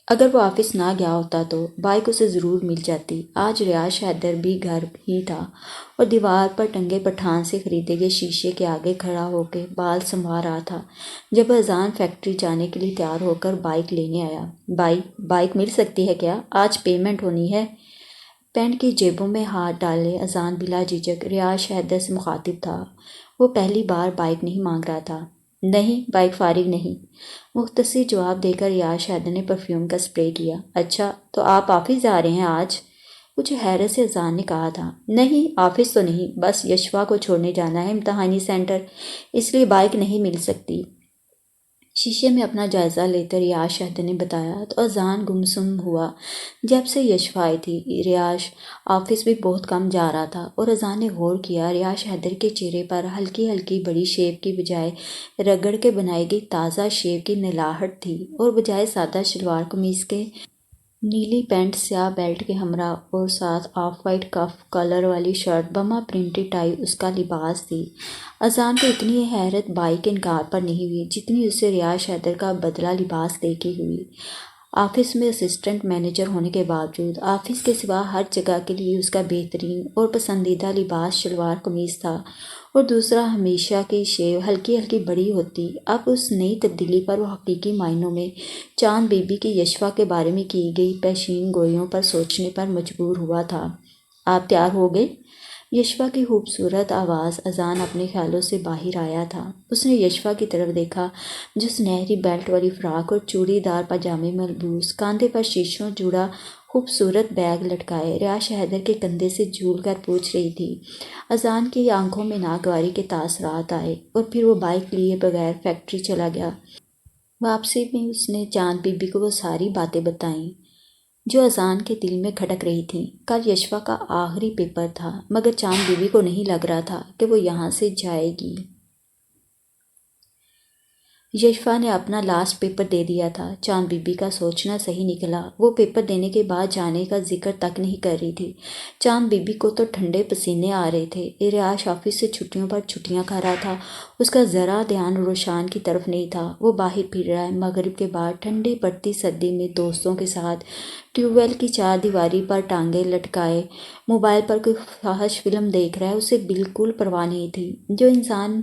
اگر وہ آفس نہ گیا ہوتا تو بائیک اسے ضرور مل جاتی۔ آج ریاض حیدر بھی گھر ہی تھا اور دیوار پر ٹنگے پٹھان سے خریدے گئے شیشے کے آگے کھڑا ہو کے بال سنوار رہا تھا جب اذان فیکٹری جانے کے لیے تیار ہو کر بائیک لینے آیا۔ بائیک مل سکتی ہے کیا؟ آج پیمنٹ ہونی ہے۔ پینٹ کی جیبوں میں ہاتھ ڈالے اذان بلا جھجک ریاض حیدر سے مخاطب تھا۔ وہ پہلی بار بائیک نہیں مانگ رہا تھا۔ نہیں، بائیک فارغ نہیں، مختصر جواب دے کر ریاض حیدر نے پرفیوم کا سپرے کیا۔ اچھا، تو آپ آفس جا رہے ہیں آج؟ کچھ حیرت سے اذان نے کہا تھا۔ نہیں، آفس تو نہیں، بس یشوا کو چھوڑنے جانا ہے امتحانی سینٹر، اس لیے بائیک نہیں مل سکتی۔ شیشے میں اپنا جائزہ لیتے ریاض حیدر نے بتایا تو اذان گمسم ہوا۔ جب سے یشوا آئی تھی ریاض آفس بھی بہت کم جا رہا تھا، اور اذان نے غور کیا ریاض حیدر کے چہرے پر ہلکی ہلکی بڑی شیو کی بجائے رگڑ کے بنائی گئی تازہ شیو کی نلاہٹ تھی، اور بجائے سادہ شلوار قمیض کے نیلی پینٹ سیاہ بیلٹ کے ہمراہ اور ساتھ آف وائٹ کف کالر والی شرٹ بما پرنٹڈ ٹائی اس کا لباس تھی۔ اذان کو اتنی حیرت بائیک کے انکار پر نہیں ہوئی جتنی اسے ریاض حیدر کا بدلہ لباس دیکھ کے ہوئی۔ آفس میں اسسٹنٹ مینیجر ہونے کے باوجود آفس کے سوا ہر جگہ کے لیے اس کا بہترین اور پسندیدہ لباس شلوار قمیض تھا، اور دوسرا ہمیشہ کی شیو ہلکی ہلکی بڑی ہوتی۔ اب اس نئی تبدیلی پر وہ حقیقی معنوں میں چاند بی بی کی یشوا کے بارے میں کی گئی پیشین گوئیوں پر سوچنے پر مجبور ہوا تھا۔ آپ تیار ہو گئے؟ یشوا کی خوبصورت آواز اذان اپنے خیالوں سے باہر آیا تھا۔ اس نے یشوا کی طرف دیکھا جو سنہری بیلٹ والی فراک اور چوڑی دار پاجامے ملبوس، کاندھے پر شیشوں جڑا خوبصورت بیگ لٹکائے ریاض حیدر کے کندھے سے جھول کر پوچھ رہی تھی۔ اذان کی آنکھوں میں ناگواری کے تاثرات آئے، اور پھر وہ بائیک لیے بغیر فیکٹری چلا گیا۔ واپسی میں اس نے چاند بی بی کو وہ ساری باتیں بتائیں جو اذان کے دل میں کھٹک رہی تھیں۔ کل یشوا کا آخری پیپر تھا، مگر چاند بی بی کو نہیں لگ رہا تھا کہ وہ یہاں سے جائے گی۔ یشوا نے اپنا لاسٹ پیپر دے دیا تھا۔ چاند بی بی کا سوچنا صحیح نکلا۔ وہ پیپر دینے کے بعد جانے کا ذکر تک نہیں کر رہی تھی۔ چاند بی بی کو تو ٹھنڈے پسینے آ رہے تھے۔ ریاض آفس سے چھٹیوں پر چھٹیاں کھا رہا تھا، اس کا ذرا دھیان روشان کی طرف نہیں تھا۔ وہ باہر پھر رہا ہے، مغرب کے بعد ٹھنڈی پڑتی سردی میں دوستوں کے ساتھ ٹیوب ویل کی چار دیواری پر ٹانگیں لٹکائے موبائل پر کوئی فحش فلم دیکھ رہا ہے۔ اسے بالکل پرواہ نہیں تھی۔ جو انسان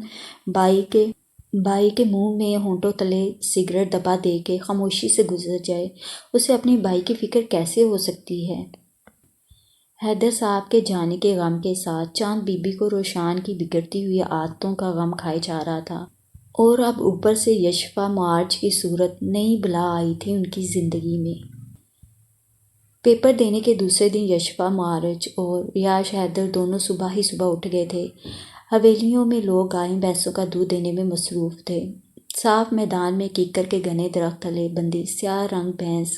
بائی کے منہ میں ہونٹوں تلے سگریٹ دبا دے کے خاموشی سے گزر جائے، اسے اپنی بائی کی فکر کیسے ہو سکتی ہے؟ حیدر صاحب کے جانے کے غم کے ساتھ چاند بی بی کو روشان کی بگڑتی ہوئی عادتوں کا غم کھائے جا رہا تھا، اور اب اوپر سے یشوا معارج کی صورت نئی بلا آئی تھی ان کی زندگی میں۔ پیپر دینے کے دوسرے دن یشوا معارج اور ریاض حیدر دونوں صبح ہی صبح اٹھ گئے تھے۔ حویلیوں میں لوگ گائیں بھینسوں کا دودھ دینے میں مصروف تھے۔ صاف میدان میں کیکر کے گھنے درخت تلے بندھی سیاہ رنگ بھینس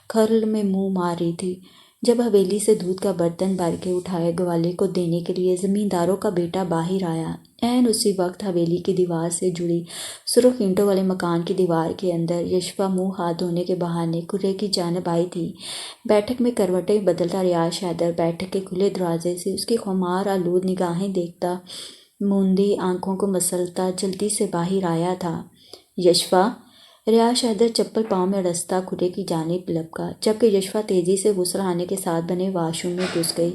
کھرل میں منہ مار رہی تھی۔ جب حویلی سے دودھ کا برتن بھر کے اٹھائے گوالے کو دینے کے لیے زمینداروں کا بیٹا باہر آیا، عین اسی وقت حویلی کی دیوار سے جڑی سرخ اینٹوں والے مکان کی دیوار کے اندر یشوا منہ ہاتھ دھونے کے بہانے کھرے کی جانب آئی تھی۔ بیٹھک میں کروٹیں بدلتا ریاض حیدر بیٹھک کے کھلے دروازے سے اس کی خمار آلود نگاہیں دیکھتا، موندی آنکھوں کو مسلتا جلدی سے باہر آیا تھا۔ یشوا! ریاض حیدر چپل پاؤں میں رستا کھرے کی جانب لپکا، جبکہ یشوا تیزی سے غسل خانے کے ساتھ بنے واش روم میں گھس گئی۔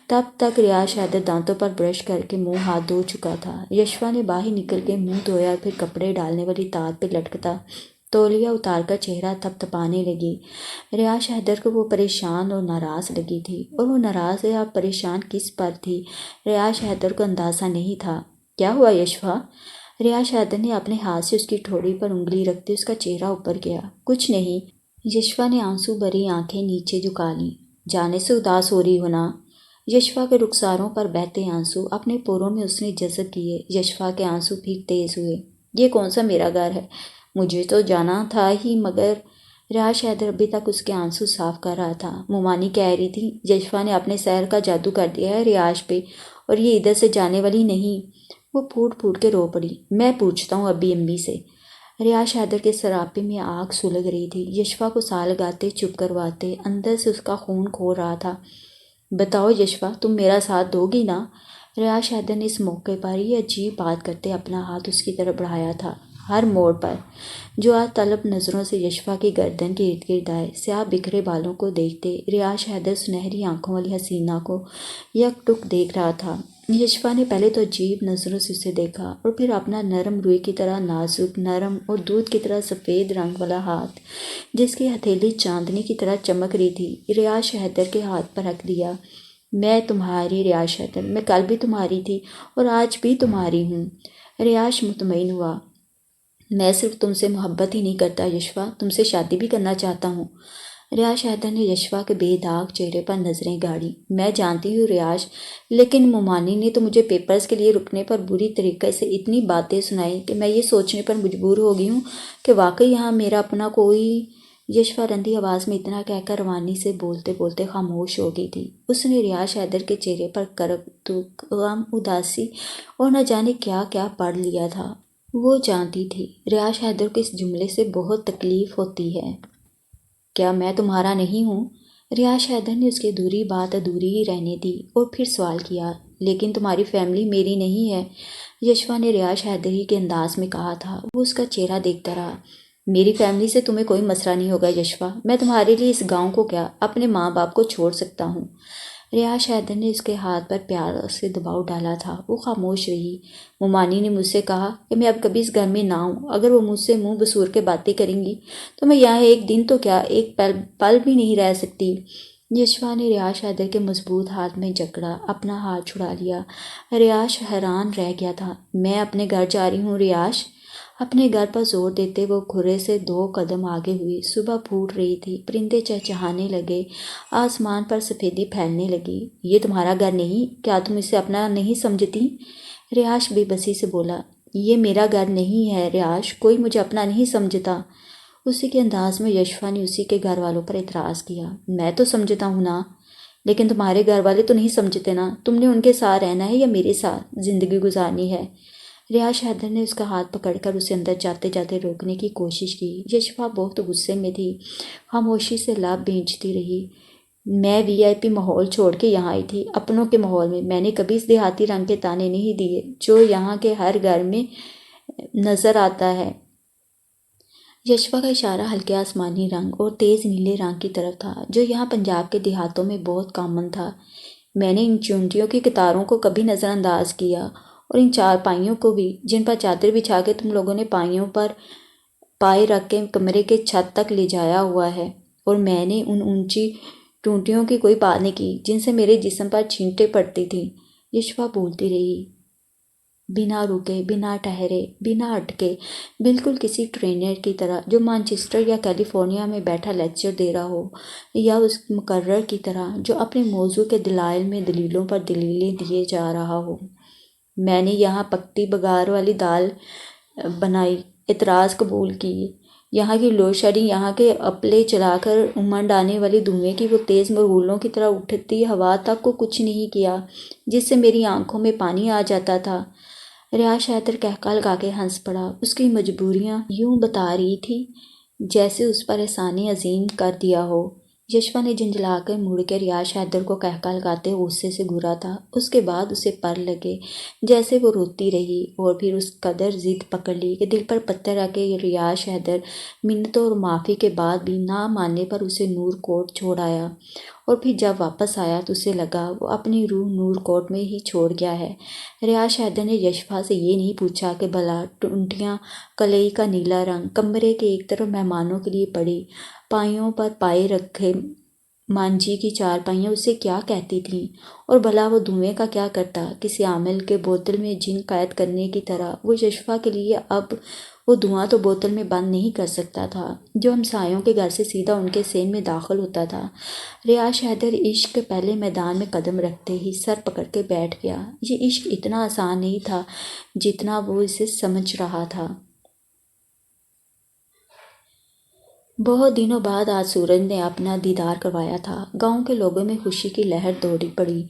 تب تک ریاض حیدر دانتوں پر برش کر کے منہ ہاتھ دھو چکا تھا۔ یشوا نے باہر نکل کے منہ دھویا اور پھر کپڑے ڈالنے والی تار پہ لٹکتا تولیہ اتار کر چہرہ تھپتھپانے لگی۔ ریاض حیدر کو وہ پریشان اور ناراض لگی تھی، اور وہ ناراض یا پریشان کس پر تھی ریاض حیدر کو اندازہ نہیں تھا۔ کیا ہوا یشفا؟ ریاض حیدر نے اپنے ہاتھ سے اس کی ٹھوڑی پر انگلی رکھتے اس کا چہرہ اوپر کیا۔ کچھ نہیں۔ یشفا نے آنسو بھری آنکھیں نیچے جھکا لیں۔ جانے سے اداس ہو رہی ہو نا؟ یشفا کے رخساروں پر بہتے آنسو اپنے پوروں میں اس نے جذب کیے۔ یشفا کے آنسو پھر تیز ہوئے۔ یہ کون سا میرا گھر ہے؟ مجھے تو جانا تھا ہی، مگر ریاض حیدر ابھی تک اس کے آنسو صاف کر رہا تھا۔ مومانی کہہ رہی تھی یشفا نے اپنے سحر کا جادو کر دیا ہے ریاض پہ، اور یہ ادھر سے جانے والی نہیں۔ وہ پھوٹ پھوٹ کے رو پڑی۔ میں پوچھتا ہوں ابھی امی سے۔ ریاض حیدر کے سراپے میں آگ سلگ رہی تھی۔ یشفا کو سا لگاتے چپ کرواتے اندر سے اس کا خون کھول رہا تھا۔ بتاؤ یشفا، تم میرا ساتھ دو گی نا؟ ریاض حیدر نے اس موقع پر یہ عجیب بات کرتے اپنا ہاتھ اس کی طرف بڑھایا تھا۔ ہر موڑ پر جو آج طلب نظروں سے یشفا کی گردن کے ارد گرد آئے، سیاہ بکھرے بالوں کو دیکھتے ریاض حیدر سنہری آنکھوں والی حسینہ کو یک ٹک دیکھ رہا تھا۔ یشفا نے پہلے تو عجیب نظروں سے اسے دیکھا، اور پھر اپنا نرم روئی کی طرح نازک، نرم اور دودھ کی طرح سفید رنگ والا ہاتھ، جس کی ہتھیلی چاندنی کی طرح چمک رہی تھی، ریاض حیدر کے ہاتھ پر رکھ دیا۔ میں تمہاری ریاض حیدر، میں کل بھی تمہاری تھی اور آج بھی تمہاری ہوں۔ ریاض مطمئن ہوا۔ میں صرف تم سے محبت ہی نہیں کرتا یشفا، تم سے شادی بھی کرنا چاہتا ہوں۔ ریاض حیدر نے یشفا کے بے داغ چہرے پر نظریں گاڑی۔ میں جانتی ہوں ریاض، لیکن مومانی نے تو مجھے پیپرز کے لیے رکنے پر بری طریقے سے اتنی باتیں سنائی کہ میں یہ سوچنے پر مجبور ہو گئی ہوں کہ واقعی یہاں میرا اپنا کوئی… یشفا رندی آواز میں اتنا کہہ کر روانی سے بولتے بولتے خاموش ہو گئی تھی۔ اس نے ریاض حیدر کے چہرے پر کرب، دکھ، غم، اداسی اور نہ جانے کیا کیا پڑھ لیا تھا۔ وہ جانتی تھی ریاض حیدر کو اس جملے سے بہت تکلیف ہوتی ہے۔ کیا میں تمہارا نہیں ہوں؟ ریاض حیدر نے اس کی ادھوری بات ادھوری ہی رہنے دی اور پھر سوال کیا، لیکن تمہاری فیملی میری نہیں ہے؟ یشفا نے ریاض حیدر ہی کے انداز میں کہا تھا۔ وہ اس کا چہرہ دیکھتا رہا۔ میری فیملی سے تمہیں کوئی مسئلہ نہیں ہوگا یشفا، میں تمہارے لیے اس گاؤں کو کیا، اپنے ماں باپ کو چھوڑ سکتا ہوں۔ ریاض حیدر نے اس کے ہاتھ پر پیار سے دباؤ ڈالا تھا۔ وہ خاموش رہی۔ مومانی نے مجھ سے کہا کہ میں اب کبھی اس گھر میں نہ آؤں۔ اگر وہ مجھ سے منہ بسور کے باتیں کریں گی تو میں یہاں ایک دن تو کیا، ایک پل بھی نہیں رہ سکتی۔ یشفا نے ریاض حیدر کے مضبوط ہاتھ میں جکڑا، اپنا ہاتھ چھڑا لیا۔ ریاض حیران رہ گیا تھا۔ میں اپنے گھر جا رہی ہوں ریاض۔ اپنے گھر پر زور دیتے وہ کھرے سے 2 قدم آگے ہوئی۔ صبح پھوٹ رہی تھی، پرندے چہچہانے لگے، آسمان پر سفیدی پھیلنے لگی۔ یہ تمہارا گھر نہیں؟ کیا تم اسے اپنا نہیں سمجھتی؟ ریاض بے بسی سے بولا۔ یہ میرا گھر نہیں ہے ریاض، کوئی مجھے اپنا نہیں سمجھتا۔ اسی کے انداز میں یشفا نے اسی کے گھر والوں پر اعتراض کیا۔ میں تو سمجھتا ہوں نا، لیکن تمہارے گھر والے تو نہیں سمجھتے نا۔ تم نے ان کے ساتھ رہنا ہے یا میرے ساتھ زندگی گزارنی ہے؟ ریاض حیدر نے اس کا ہاتھ پکڑ کر اسے اندر جاتے جاتے روکنے کی کوشش کی۔ یشفا بہت غصے میں تھی، خاموشی سے لب بھینچتی رہی۔ میں VIP ماحول چھوڑ کے یہاں آئی تھی، اپنوں کے ماحول میں۔ میں نے کبھی اس دیہاتی رنگ کے تانے نہیں دیے جو یہاں کے ہر گھر میں نظر آتا ہے۔ یشفا کا اشارہ ہلکے آسمانی رنگ اور تیز نیلے رنگ کی طرف تھا، جو یہاں پنجاب کے دیہاتوں میں بہت کامن تھا۔ میں نے ان چونٹیوں کی قطاروں کو کبھی نظر انداز کیا، اور ان چارپائیوں کو بھی، جن پر چادر بچھا کے تم لوگوں نے پائیوں پر پائے رکھ کے کمرے کے چھت تک لے جایا ہوا ہے۔ اور میں نے ان اونچی ٹونٹیوں کی کوئی بات نہیں کی جن سے میرے جسم پر چھینٹیں پڑتی تھیں۔ یشفا بولتی رہی، بنا رکے، بنا ٹھہرے، بنا اٹکے، بالکل کسی ٹرینر کی طرح جو مانچسٹر یا کیلیفورنیا میں بیٹھا لیکچر دے رہا ہو، یا اس مقرر کی طرح جو اپنے موضوع کے دلائل میں دلیلوں پر دلیلیں دیے جا رہا ہو۔ میں نے یہاں پکتی بگار والی دال بنائی، اعتراض قبول کی۔ یہاں کی لوڈ شیڈنگ، یہاں کے اپلے چلا کر امنڈ آنے والی دھوئیں کی وہ تیز مرغولوں کی طرح اٹھتی ہوا تک کو کچھ نہیں کیا، جس سے میری آنکھوں میں پانی آ جاتا تھا۔ ریاض حیدر قہقہ لگا کے ہنس پڑا۔ اس کی مجبوریاں یوں بتا رہی تھی جیسے اس پر احسان عظیم کر دیا ہو۔ یشوا نے جھنجھلا کر مڑ کے ریاض حیدر کو کہکا لگاتے غصے سے گھورا تھا۔ اس کے بعد اسے پر لگے جیسے وہ روتی رہی اور پھر اس قدر ضد پکڑ لی کہ دل پر پتھر رکھ کے ریاض حیدر منتوں اور معافی کے بعد بھی نہ ماننے پر اسے نور کوٹ چھوڑ آیا، اور پھر جب واپس آیا تو اسے لگا وہ اپنی روح نور کوٹ میں ہی چھوڑ گیا ہے۔ ریاض حیدر نے یشوا سے یہ نہیں پوچھا کہ بھلا ٹونٹیاں، کلئی کا نیلا رنگ، کمرے کے ایک طرف مہمانوں کے لیے پڑی پائیوں پر پائے رکھے مانجھی کی چارپائیاں اسے کیا کہتی تھیں، اور بھلا وہ دھوئیں کا کیا کرتا۔ کسی عامل کے بوتل میں جن قید کرنے کی طرح وہ یشوا کے لیے اب وہ دھواں تو بوتل میں بند نہیں کر سکتا تھا جو ہمسایوں کے گھر سے سیدھا ان کے سین میں داخل ہوتا تھا۔ ریاض حیدر عشق کے پہلے میدان میں قدم رکھتے ہی سر پکڑ کے بیٹھ گیا۔ یہ عشق اتنا آسان نہیں تھا جتنا وہ اسے سمجھ رہا تھا۔ بہت دنوں بعد آج سورج نے اپنا دیدار کروایا تھا۔ گاؤں کے لوگوں میں خوشی کی لہر دوڑی پڑی۔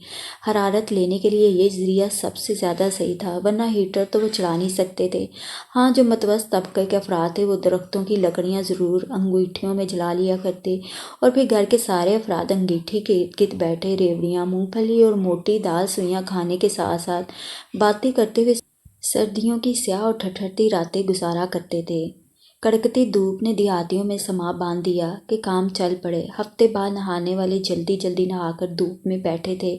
حرارت لینے کے لیے یہ ذریعہ سب سے زیادہ صحیح تھا، ورنہ ہیٹر تو وہ چلا نہیں سکتے تھے۔ ہاں، جو متوسط طبقے کے افراد تھے وہ درختوں کی لکڑیاں ضرور انگیٹھیوں میں جلا لیا کرتے، اور پھر گھر کے سارے افراد انگیٹھی کے ارد گرد بیٹھے ریوڑیاں، مونگ پھلی اور موٹی دال سوئیاں کھانے کے ساتھ ساتھ باتیں کرتے ہوئے سردیوں کی سیاہ اور ٹھٹھرتی راتیں گزارا کرتے تھے۔ کڑکتی دھوپ نے دیہاتیوں میں سما باندھ دیا کہ کام چل پڑے۔ ہفتے بعد نہانے والے جلدی جلدی نہا کر دھوپ میں بیٹھے تھے۔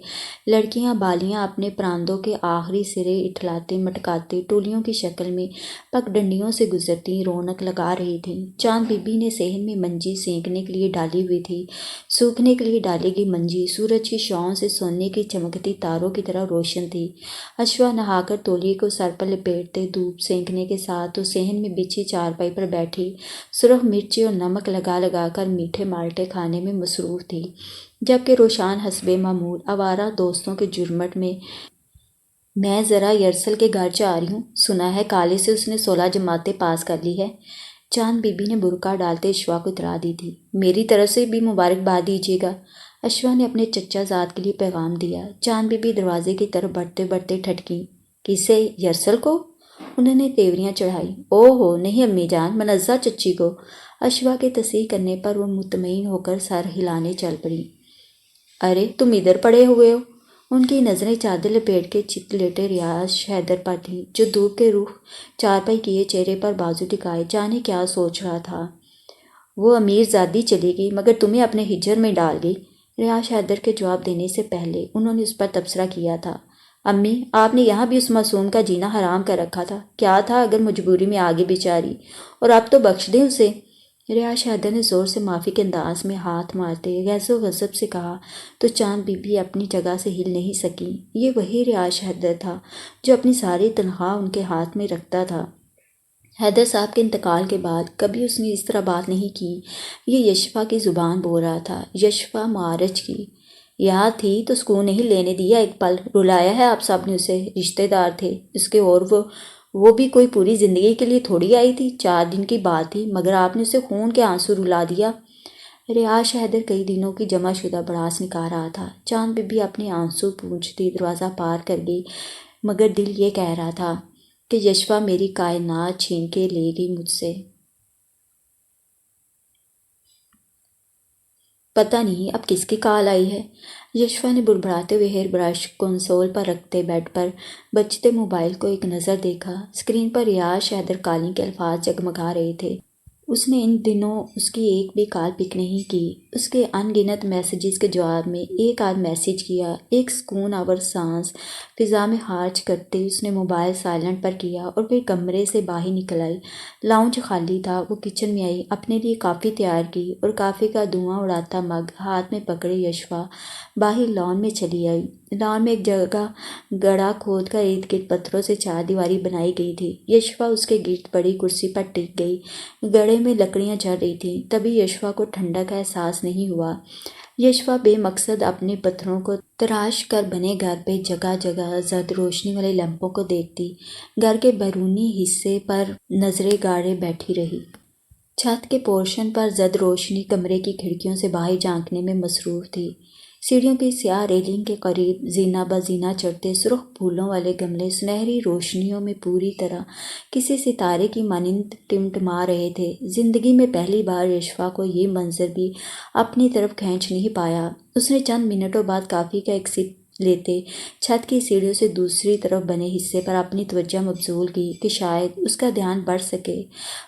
لڑکیاں بالیاں اپنے پراندوں کے آخری سرے اٹھلاتے مٹکاتے ٹولیوں کی شکل میں پگ ڈنڈیوں سے گزرتی رونق لگا رہی تھیں۔ چاند بی بی نے صحن میں منجی سینکنے کے لیے ڈالی ہوئی تھی۔ سوکھنے کے لیے ڈالی گئی منجی سورج کی شعاعوں سے سونے کی چمکتی تاروں کی طرح روشن تھی۔ اشوا نہا کر تولیے کو سر پر لپیٹتے دھوپ سینکنے کے ساتھ تو صحن میں بچھی چارپائی پر بیٹھی سرخ مرچی اور نمک لگا لگا کر میٹھے مالٹے کھانے میں مصروف تھی، جبکہ روشان حسب معمول آوارہ دوستوں کے جرمٹ میں ذرا یرسل کے گھر جا رہی ہوں، سنا ہے کالج سے اس نے 16 جماعتیں پاس کر لی ہے۔ چاند بی بی نے برقع ڈالتے اشوا کو اطلاع دی تھی۔ میری طرف سے بھی مبارکباد دیجیے گا، اشوا نے اپنے چچا زاد کے لیے پیغام دیا۔ چاند بی بی دروازے کی طرف بڑھتے بڑھتے ٹھٹکی، کسے؟ یرسل کو؟ انہوں نے تیوریاں چڑھائی۔ او ہو نہیں امی جان، منزہ چچی کو۔ اشوا کے تصحیح کرنے پر وہ مطمئن ہو کر سر ہلانے چل پڑی۔ ارے تم ادھر پڑے ہوئے ہو؟ ان کی نظریں چادر لپیٹ کے چت لیٹے ریاض حیدر پر تھیں، جو دھوپ کے رخ چارپائی کیے چہرے پر بازو ٹکائے جانے کیا سوچ رہا تھا۔ وہ امیر زادی چلی گئی مگر تمہیں اپنے ہجر میں ڈال گئی۔ ریاض حیدر کے جواب دینے سے پہلے انہوں نے اس پر تبصرہ کیا تھا۔ امی، آپ نے یہاں بھی اس معصوم کا جینا حرام کر رکھا تھا، کیا تھا اگر مجبوری میں آگے بیچاری، اور آپ تو بخش دیں اسے۔ ریاض حیدر نے زور سے معافی کے انداز میں ہاتھ مارتے غیظ و غضب سے کہا تو چاند بی بی اپنی جگہ سے ہل نہیں سکی۔ یہ وہی ریاض حیدر تھا جو اپنی ساری تنخواہ ان کے ہاتھ میں رکھتا تھا۔ حیدر صاحب کے انتقال کے بعد کبھی اس نے اس طرح بات نہیں کی۔ یہ یشوا کی زبان بول رہا تھا، یشوا معارج کی۔ یہاں تھی تو سکون نہیں لینے دیا ایک پل، رلایا ہے آپ سب نے اسے، رشتے دار تھے اس کے، اور وہ بھی کوئی پوری زندگی کے لیے تھوڑی آئی تھی، 4 دن کی بات تھی، مگر آپ نے اسے خون کے آنسو رلا دیا۔ ریاض حیدر کئی دنوں کی جمع شدہ بڑاس نکال رہا تھا۔ چاند بی بی اپنے آنسو پوچھتی دروازہ پار کر گئی، مگر دل یہ کہہ رہا تھا کہ یشوا میری کائنات چھین کے لے گئی مجھ سے۔ پتہ نہیں اب کس کی کال آئی ہے۔ یشوا نے بڑبڑاتے ہوئے ہیئر برش کنسول پر رکھتے بیڈ پر بجتے موبائل کو ایک نظر دیکھا۔ اسکرین پر ریاض حیدر کالنگ کے الفاظ جگمگا رہے تھے۔ اس نے ان دنوں اس کی ایک بھی کال پک نہیں کی۔ اس کے ان گنت میسیجز کے جواب میں ایک آدھ میسیج کیا۔ ایک سکون آور سانس فضا میں خارج کرتے اس نے موبائل سائلنٹ پر کیا اور پھر کمرے سے باہر نکل آئی۔ لاؤنج خالی تھا۔ وہ کچن میں آئی، اپنے لیے کافی تیار کی اور کافی کا دھواں اڑاتا مگ ہاتھ میں پکڑے یشوا باہر لان میں چلی آئی۔ لان میں ایک جگہ گڑھا کھود کر ارد گرد پتھروں سے 4 دیواری بنائی گئی تھی۔ یشوا اس کے گرد بڑی کرسی پر ٹک گئی۔ گڑھے میں لکڑیاں جل رہی تھیں، تبھی یشوا کو ٹھنڈک کا احساس نہیں ہوا۔ یشوا بے مقصد اپنے پتھروں کو تراش کر بنے گھر پہ جگہ جگہ زرد روشنی والے لیمپوں کو دیکھتی گھر کے بیرونی حصے پر نظریں گاڑے بیٹھی رہی۔ چھت کے پورشن پر زد روشنی کمرے کی کھڑکیوں سے باہر جھانکنے میں مصروف تھی۔ سیڑھیوں کی سیاہ ریلنگ کے قریب زینہ بزینہ چڑھتے سرخ پھولوں والے گملے سنہری روشنیوں میں پوری طرح کسی ستارے کی مانند ٹمٹما رہے تھے۔ زندگی میں پہلی بار یشفا کو یہ منظر بھی اپنی طرف کھینچ نہیں پایا۔ اس نے چند منٹوں بعد کافی کا ایک سپ لیتے چھت کی سیڑھیوں سے دوسری طرف بنے حصے پر اپنی توجہ مبذول کی کہ شاید اس کا دھیان بڑھ سکے۔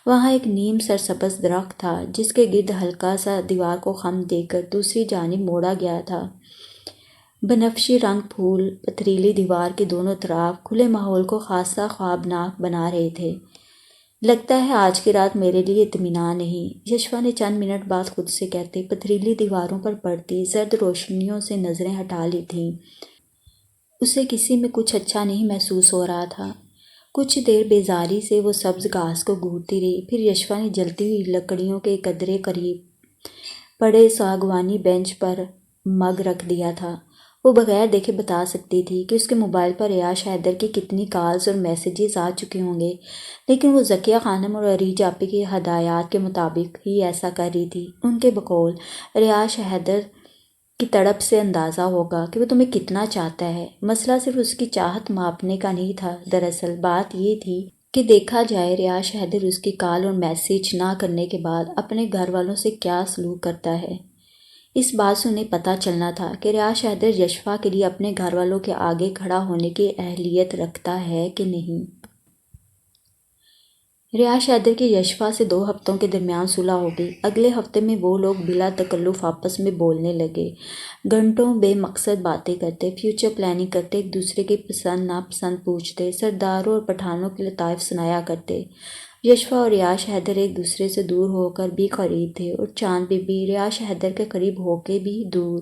وہاں ایک نیم سرسبز درخت تھا جس کے گرد ہلکا سا دیوار کو خم دے کر دوسری جانب موڑا گیا تھا۔ بنفشی رنگ پھول پتھریلی دیوار کے دونوں طرف کھلے ماحول کو خاصا خوابناک بنا رہے تھے۔ لگتا ہے آج کی رات میرے لیے اطمینان نہیں، یشفا نے چند منٹ بعد خود سے کہتے پتھریلی دیواروں پر پڑتی زرد روشنیوں سے نظریں ہٹا لی تھیں۔ اسے کسی میں کچھ اچھا نہیں محسوس ہو رہا تھا۔ کچھ دیر بیزاری سے وہ سبز گھاس کو گھورتی رہی، پھر یشفا نے جلتی ہوئی لکڑیوں کے قدرے قریب پڑے ساگوانی بینچ پر مگ رکھ دیا تھا۔ وہ بغیر دیکھے بتا سکتی تھی کہ اس کے موبائل پر ریاض حیدر کی کتنی کالز اور میسیجز آ چکے ہوں گے، لیکن وہ ذکیہ خانم اور عریج آپی کی ہدایات کے مطابق ہی ایسا کر رہی تھی۔ ان کے بقول ریاض حیدر کی تڑپ سے اندازہ ہوگا کہ وہ تمہیں کتنا چاہتا ہے۔ مسئلہ صرف اس کی چاہت ماپنے کا نہیں تھا، دراصل بات یہ تھی کہ دیکھا جائے ریاض حیدر اس کی کال اور میسیج نہ کرنے کے بعد اپنے گھر والوں سے کیا سلوک کرتا ہے۔ اس بات سے انہیں پتہ چلنا تھا کہ ریاض حیدر یشفا کے لیے اپنے گھر والوں کے آگے کھڑا ہونے کی اہلیت رکھتا ہے کہ نہیں۔ ریاض حیدر کی یشفا سے 2 ہفتوں کے درمیان صلح ہو گئی۔ اگلے ہفتے میں وہ لوگ بلا تکلف آپس میں بولنے لگے، گھنٹوں بے مقصد باتیں کرتے، فیوچر پلاننگ کرتے، ایک دوسرے کی پسند ناپسند پوچھتے، سرداروں اور پٹھانوں کے لطائف سنایا کرتے۔ یشفا اور ریاض حیدر ایک دوسرے سے دور ہو کر بھی قریب تھے اور چاند بی بی ریاض حیدر کے قریب ہو کے بھی دور۔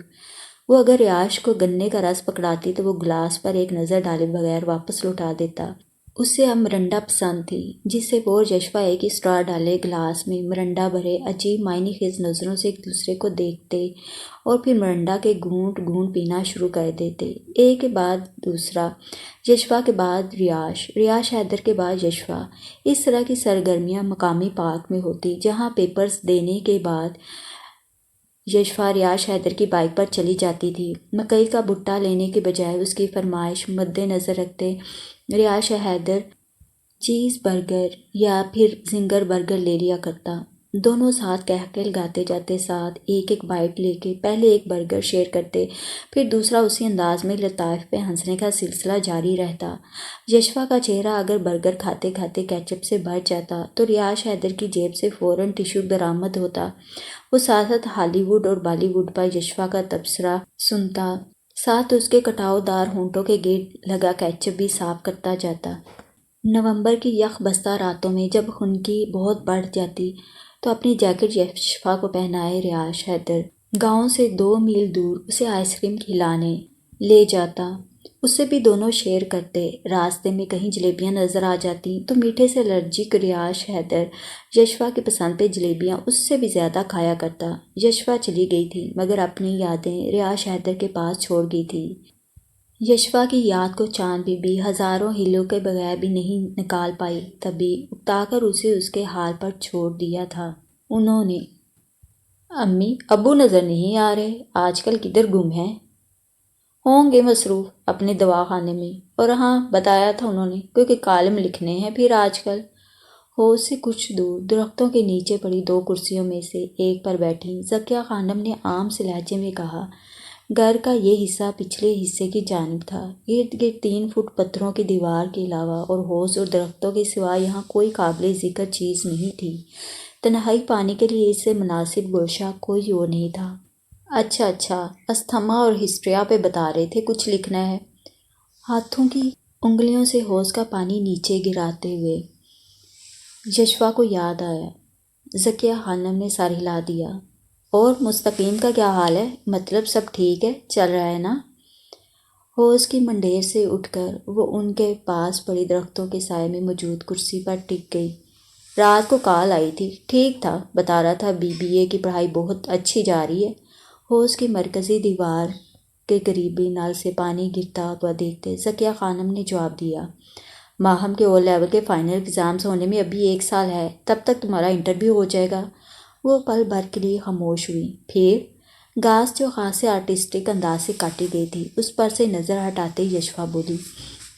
وہ اگر ریاض کو گنے کا رس پکڑاتی تو وہ گلاس پر ایک نظر ڈالے بغیر واپس لوٹا دیتا۔ اسے اب مرنڈا پسند تھی، جس سے وہ اور یشفا ایک ہی اسٹرا ڈالے گلاس میں مرنڈا بھرے عجیب معنی خیز نظروں سے ایک دوسرے کو دیکھتے اور پھر مرنڈا کے گھونٹ گھونٹ پینا شروع کر دیتے، ایک کے بعد دوسرا، یشفا کے بعد ریاض حیدر کے بعد یشفا۔ اس طرح کی سرگرمیاں مقامی پارک میں ہوتی، جہاں پیپرز دینے کے بعد یشفا ریاض حیدر کی بائیک پر چلی جاتی تھی۔ مکئی کا بھٹا لینے کے بجائے اس کی فرمائش مد نظر رکھتے ریاض حیدر چیز برگر یا پھر زنگر برگر لے لیا کرتا۔ دونوں ساتھ کہکل گاتے جاتے، ساتھ ایک ایک بائٹ لے کے پہلے ایک برگر شیئر کرتے، پھر دوسرا اسی انداز میں لطائف پہ ہنسنے کا سلسلہ جاری رہتا۔ یشفا کا چہرہ اگر برگر کھاتے کھاتے کیچپ سے بھر جاتا تو ریاض حیدر کی جیب سے فوراً ٹشو برآمد ہوتا۔ وہ ساتھ ساتھ ہالی ووڈ اور بالی ووڈ پر یشفا کا تبصرہ سنتا، ساتھ اس کے کٹاؤ دار ہونٹوں کے گرد لگا کیچپ بھی صاف کرتا جاتا۔ نومبر کی یخ بستہ راتوں میں جب خنکی بہت بڑھ جاتی تو اپنی جیکٹ یشفا کو پہنائے ریاض حیدر گاؤں سے 2 میل دور اسے آئس کریم کھلانے لے جاتا۔ اسے بھی دونوں شیئر کرتے۔ راستے میں کہیں جلیبیاں نظر آ جاتی تو میٹھے سے الرجک ریاض حیدر یشفا کی پسند پہ جلیبیاں اس سے بھی زیادہ کھایا کرتا۔ یشفا چلی گئی تھی مگر اپنی یادیں ریاض حیدر کے پاس چھوڑ گئی تھی۔ یشفا کی یاد کو چاند بی بی ہزاروں ہیلوں کے بغیر بھی نہیں نکال پائی، تبھی اکتا کر اسے اس کے حال پر چھوڑ دیا تھا۔ انہوں نے امی ابو نظر نہیں آ رہے، آج کل کدھر گم ہیں؟ ہوں گے مصروف اپنے دواخانے میں، اور ہاں بتایا تھا انہوں نے کیونکہ کالم لکھنے ہیں پھر آج کل۔ حوض سے کچھ دور درختوں کے نیچے پڑی 2 کرسیوں میں سے ایک پر بیٹھی ذکیہ خانم نے عام سے لہجے میں کہا۔ گھر کا یہ حصہ پچھلے حصے کی جانب تھا۔ ارد گرد 3 فٹ پتھروں کی دیوار کے علاوہ اور حوض اور درختوں کے سوا یہاں کوئی قابل ذکر چیز نہیں تھی۔ تنہائی پانے کے لیے اس سے مناسب گوشہ کوئی اور نہیں تھا۔ اچھا استھما اور ہسٹریا پہ بتا رہے تھے کچھ لکھنا ہے۔ ہاتھوں کی انگلیوں سے حوض کا پانی نیچے گراتے ہوئے یشفا کو یاد آیا۔ ذکیہ خانم نے سر ہلا دیا۔ اور مستقیم کا کیا حال ہے؟ مطلب سب ٹھیک ہے، چل رہا ہے نا؟ حوض کی منڈیر سے اٹھ کر وہ ان کے پاس پڑی درختوں کے سائے میں موجود کرسی پر ٹک گئی۔ رات کو کال آئی تھی، ٹھیک تھا، بتا رہا تھا BBA کی پڑھائی بہت اچھی جا رہی ہے۔ حوض کی مرکزی دیوار کے قریبی نل سے پانی گرتا ہوا دیکھتے ذکیہ خانم نے جواب دیا۔ ماہم کے او لیول کے فائنل ایگزامز ہونے میں ابھی 1 سال ہے، تب تک تمہارا انٹرویو ہو جائے گا۔ وہ پل بھر کے لیے خاموش ہوئی، پھر گاس جو خاصے آرٹسٹک انداز سے کاٹی گئی تھی اس پر سے نظر ہٹاتے یشفا بولی،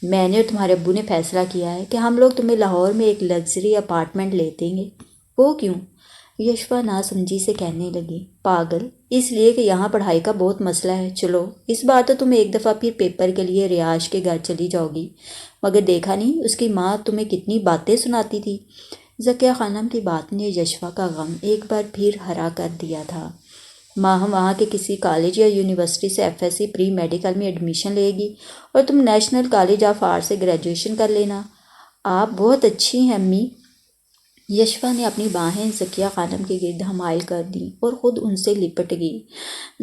میں نے اور تمہارے ابو نے فیصلہ کیا ہے کہ ہم لوگ تمہیں لاہور میں ایک لگژری اپارٹمنٹ لے دیں گے۔ وہ کیوں؟ یشفا ناسمجھی سے کہنے لگی، پاگل، اس لیے کہ یہاں پڑھائی کا بہت مسئلہ ہے۔ چلو اس بار تو تم ایک دفعہ پھر پیپر کے لیے ریاض کے گھر چلی جاؤ گی، مگر دیکھا نہیں اس کی ماں تمہیں کتنی باتیں سناتی تھی۔ ذکیہ خانم کی بات نے یشفا کا غم ایک بار پھر ہرا کر دیا تھا۔ ماہم وہاں کے کسی کالج یا یونیورسٹی سے FSc پری میڈیکل میں ایڈمیشن لے گی اور تم نیشنل کالج آف آرٹ سے گریجویشن کر لینا۔ آپ بہت اچھی ہیں امی۔ یشفا نے اپنی باہیں ذکیہ خانم کے گرد حمائل کر دیں اور خود ان سے لپٹ گئی۔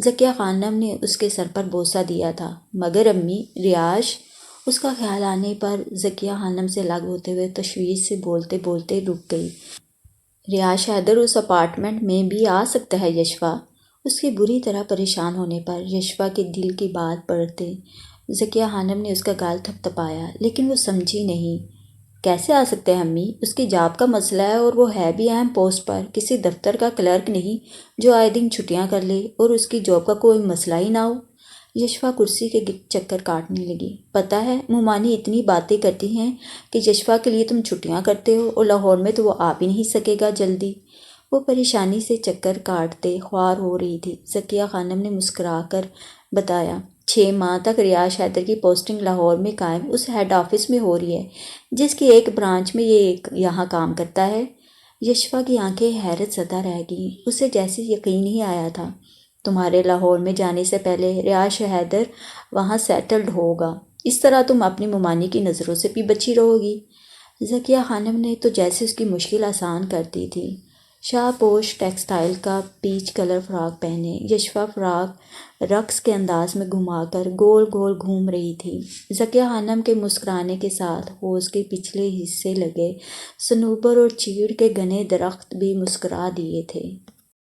ذکیہ خانم نے اس کے سر پر بوسہ دیا تھا، مگر امی، ریاض؟ اس کا خیال آنے پر ذکیہ خانم سے الگ ہوتے ہوئے تشویش سے بولتے بولتے رک گئی۔ ریاض حیدر اس اپارٹمنٹ میں بھی آ سکتا ہے یشفا؟ اس کے بری طرح پریشان ہونے پر یشفا کے دل کی بات پڑھتے ذکیہ خانم نے اس کا گال تھپ تھپایا، لیکن وہ سمجھی نہیں۔ کیسے آ سکتے ہیں امی؟ اس کی جاب کا مسئلہ ہے اور وہ ہے بھی اہم پوسٹ پر، کسی دفتر کا کلرک نہیں جو آئے دن چھٹیاں کر لے اور اس کی جاب کا کوئی مسئلہ ہی نہ ہو۔ یشفا کرسی کے گرد چکر کاٹنے لگی۔ پتہ ہے مومانی اتنی باتیں کرتی ہیں کہ یشفا کے لیے تم چھٹیاں کرتے ہو اور لاہور میں تو وہ آ بھی نہیں سکے گا جلدی۔ وہ پریشانی سے چکر کاٹتے خوار ہو رہی تھی۔ ذکیہ خانم نے مسکرا کر بتایا، 6 ماہ تک ریاض حیدر کی پوسٹنگ لاہور میں قائم اس ہیڈ آفس میں ہو رہی ہے جس کی ایک برانچ میں یہ یہاں کام کرتا ہے۔ یشفا کی آنکھیں حیرت زدہ رہ گئیں، اسے جیسے یقین نہیں آیا تھا۔ تمہارے لاہور میں جانے سے پہلے ریاض حیدر وہاں سیٹلڈ ہوگا، اس طرح تم اپنی ممانی کی نظروں سے بھی بچی رہو گی۔ ذکیہ خانم نے تو جیسے اس کی مشکل آسان کر دی تھی۔ شاہ پوش ٹیکسٹائل کا پیچ کلر فراق پہنے یشفا فراق رقص کے انداز میں گھما کر گول گول گھوم رہی تھی۔ ذکیہ خانم کے مسکرانے کے ساتھ حوض کے پچھلے حصے لگے صنوبر اور چیڑ کے گھنے درخت بھی مسکرا دیے تھے۔